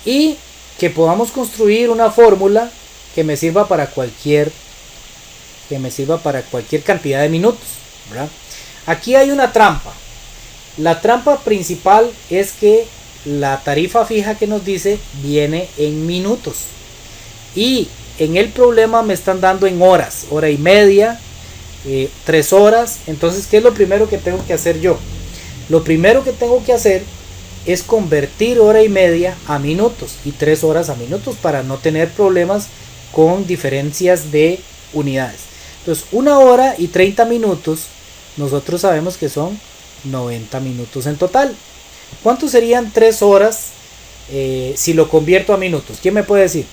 Y que podamos construir una fórmula que me sirva para cualquier cantidad de minutos, ¿verdad? Aquí hay una trampa. La trampa principal es que la tarifa fija que nos dice viene en minutos, y en el problema me están dando en horas, 1 hora y media, 3 horas. Entonces, ¿qué es lo primero que tengo que hacer yo? Lo primero que tengo que hacer es convertir 1 hora y media a minutos y 3 horas a minutos para no tener problemas con diferencias de unidades. Entonces, 1 hora y 30 minutos, nosotros sabemos que son 90 minutos en total. ¿Cuántos serían 3 horas si lo convierto a minutos? ¿Quién me puede decir?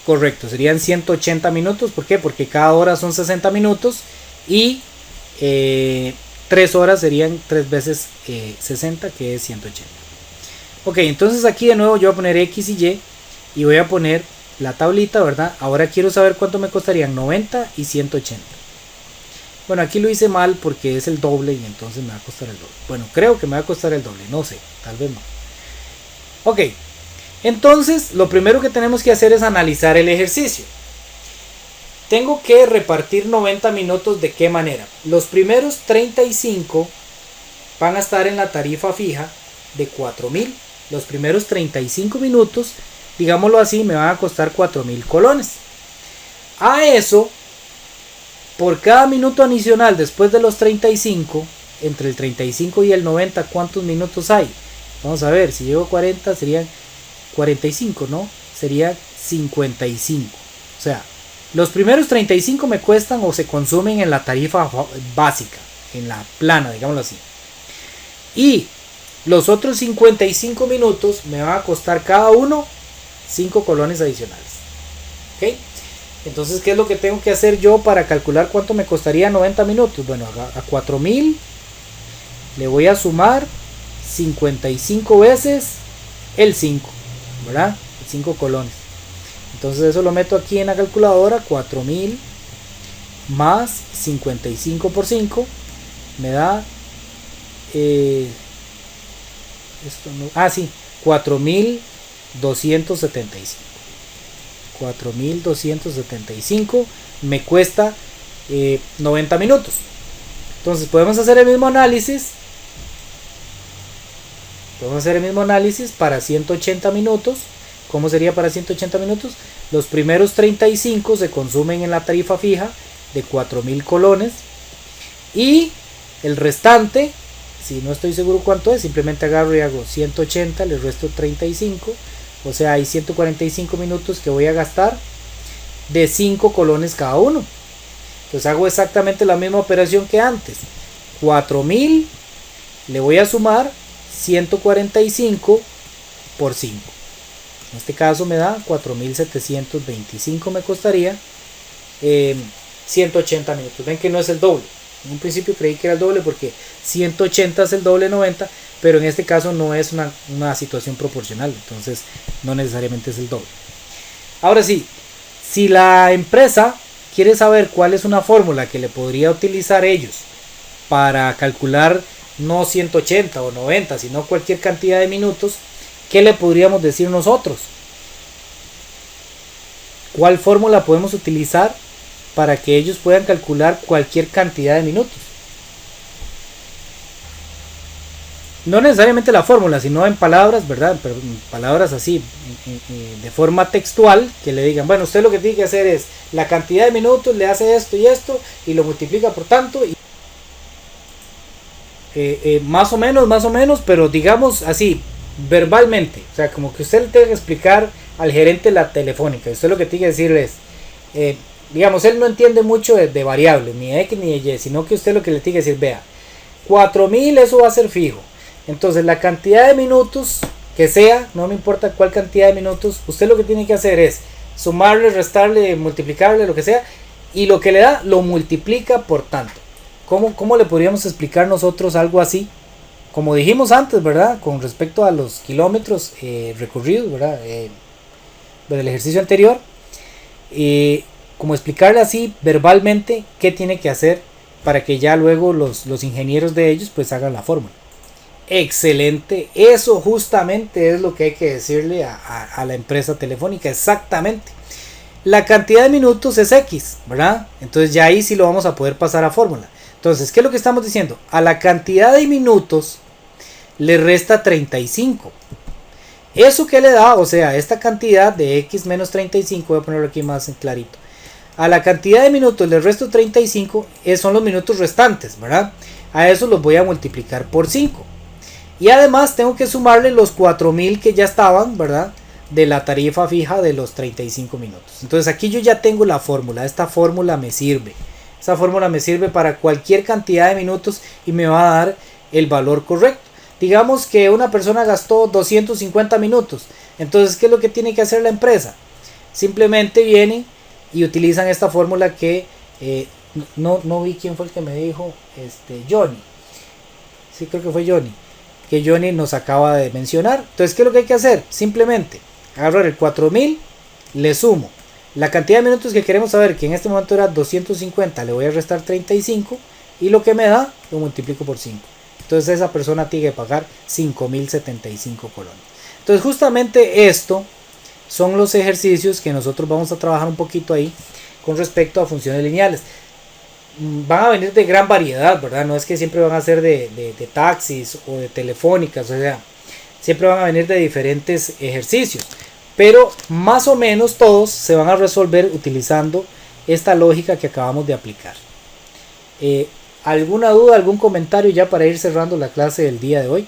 Correcto, serían 180 minutos. ¿Por qué? Porque cada hora son 60 minutos y 3 horas serían 3 veces 60, que es 180. Ok, entonces aquí de nuevo yo voy a poner X y Y voy a poner la tablita, ¿verdad? Ahora quiero saber cuánto me costarían 90 y 180. Bueno, aquí lo hice mal porque es el doble y entonces me va a costar el doble. Bueno, creo que me va a costar el doble, no sé, tal vez no. Ok, entonces lo primero que tenemos que hacer es analizar el ejercicio. Tengo que repartir 90 minutos de qué manera. Los primeros 35 van a estar en la tarifa fija de 4000. Los primeros 35 minutos, digámoslo así, me van a costar 4000 colones. A eso, por cada minuto adicional después de los 35, entre el 35 y el 90, ¿cuántos minutos hay? Vamos a ver, si llego a 40 serían 45, ¿no? Sería 55. O sea, los primeros 35 me cuestan o se consumen en la tarifa básica, en la plana, digámoslo así. Y los otros 55 minutos me van a costar cada uno 5 colones adicionales. ¿Ok? Entonces, ¿qué es lo que tengo que hacer yo para calcular cuánto me costaría 90 minutos? Bueno, a 4000 le voy a sumar 55 veces el 5, ¿verdad? 5 colones. Entonces eso lo meto aquí en la calculadora. 4000 más 55 por 5 me da 4275. 4275 me cuesta 90 minutos. Entonces podemos hacer el mismo análisis. Para 180 minutos. ¿Cómo sería para 180 minutos? Los primeros 35 se consumen en la tarifa fija de 4000 colones. Y el restante, si no estoy seguro cuánto es, simplemente agarro y hago 180, le resto 35. O sea, hay 145 minutos que voy a gastar de 5 colones cada uno. Entonces hago exactamente la misma operación que antes. 4000 le voy a sumar 145 por 5. En este caso me da 4725, me costaría 180 minutos. Ven que no es el doble. En un principio creí que era el doble porque 180 es el doble de 90, pero en este caso no es una situación proporcional, entonces no necesariamente es el doble. Ahora sí, si la empresa quiere saber cuál es una fórmula que le podría utilizar ellos para calcular no 180 o 90, sino cualquier cantidad de minutos, ¿qué le podríamos decir nosotros? ¿Cuál fórmula podemos utilizar para que ellos puedan calcular cualquier cantidad de minutos? No necesariamente la fórmula, sino en palabras, ¿verdad? Pero en palabras así, de forma textual, que le digan, bueno, usted lo que tiene que hacer es la cantidad de minutos, le hace esto y lo multiplica por tanto. Y más o menos, pero digamos así, verbalmente. O sea, como que usted le tenga que explicar al gerente de la telefónica. Usted lo que tiene que decirle es, digamos, él no entiende mucho de variables, ni de X ni de Y, sino que usted lo que le tiene que decir, vea, 4000 eso va a ser fijo. Entonces la cantidad de minutos que sea, no me importa cuál cantidad de minutos, usted lo que tiene que hacer es sumarle, restarle, multiplicarle, lo que sea, y lo que le da lo multiplica por tanto. ¿Cómo le podríamos explicar nosotros algo así? Como dijimos antes, ¿verdad? Con respecto a los kilómetros recorridos, ¿verdad? Del ejercicio anterior. Como explicarle así verbalmente qué tiene que hacer para que ya luego los ingenieros de ellos pues hagan la fórmula. Excelente, eso justamente es lo que hay que decirle a la empresa telefónica, exactamente. La cantidad de minutos es X, ¿verdad? Entonces ya ahí sí lo vamos a poder pasar a fórmula. Entonces, ¿qué es lo que estamos diciendo? A la cantidad de minutos le resta 35. ¿Eso qué le da? O sea, esta cantidad de X menos 35, voy a ponerlo aquí más en clarito. A la cantidad de minutos le resto 35, son los minutos restantes, ¿verdad? A eso los voy a multiplicar por 5. Y además tengo que sumarle los 4000 que ya estaban, ¿verdad? De la tarifa fija de los 35 minutos. Entonces aquí yo ya tengo la fórmula. Esta fórmula me sirve. Esta fórmula me sirve para cualquier cantidad de minutos y me va a dar el valor correcto. Digamos que una persona gastó 250 minutos. Entonces, ¿qué es lo que tiene que hacer la empresa? Simplemente vienen y utilizan esta fórmula que no vi quién fue el que me dijo. Johnny. Sí, creo que fue Johnny. Que Johnny nos acaba de mencionar. Entonces, ¿qué es lo que hay que hacer? Simplemente agarrar el 4000, le sumo la cantidad de minutos que queremos saber, que en este momento era 250, le voy a restar 35 y lo que me da lo multiplico por 5. Entonces esa persona tiene que pagar 5075 colones. Entonces justamente esto son los ejercicios que nosotros vamos a trabajar un poquito ahí con respecto a funciones lineales. Van a venir de gran variedad, ¿verdad? No es que siempre van a ser de taxis o de telefónicas, o sea, siempre van a venir de diferentes ejercicios, pero más o menos todos se van a resolver utilizando esta lógica que acabamos de aplicar. ¿Alguna duda, algún comentario ya para ir cerrando la clase del día de hoy?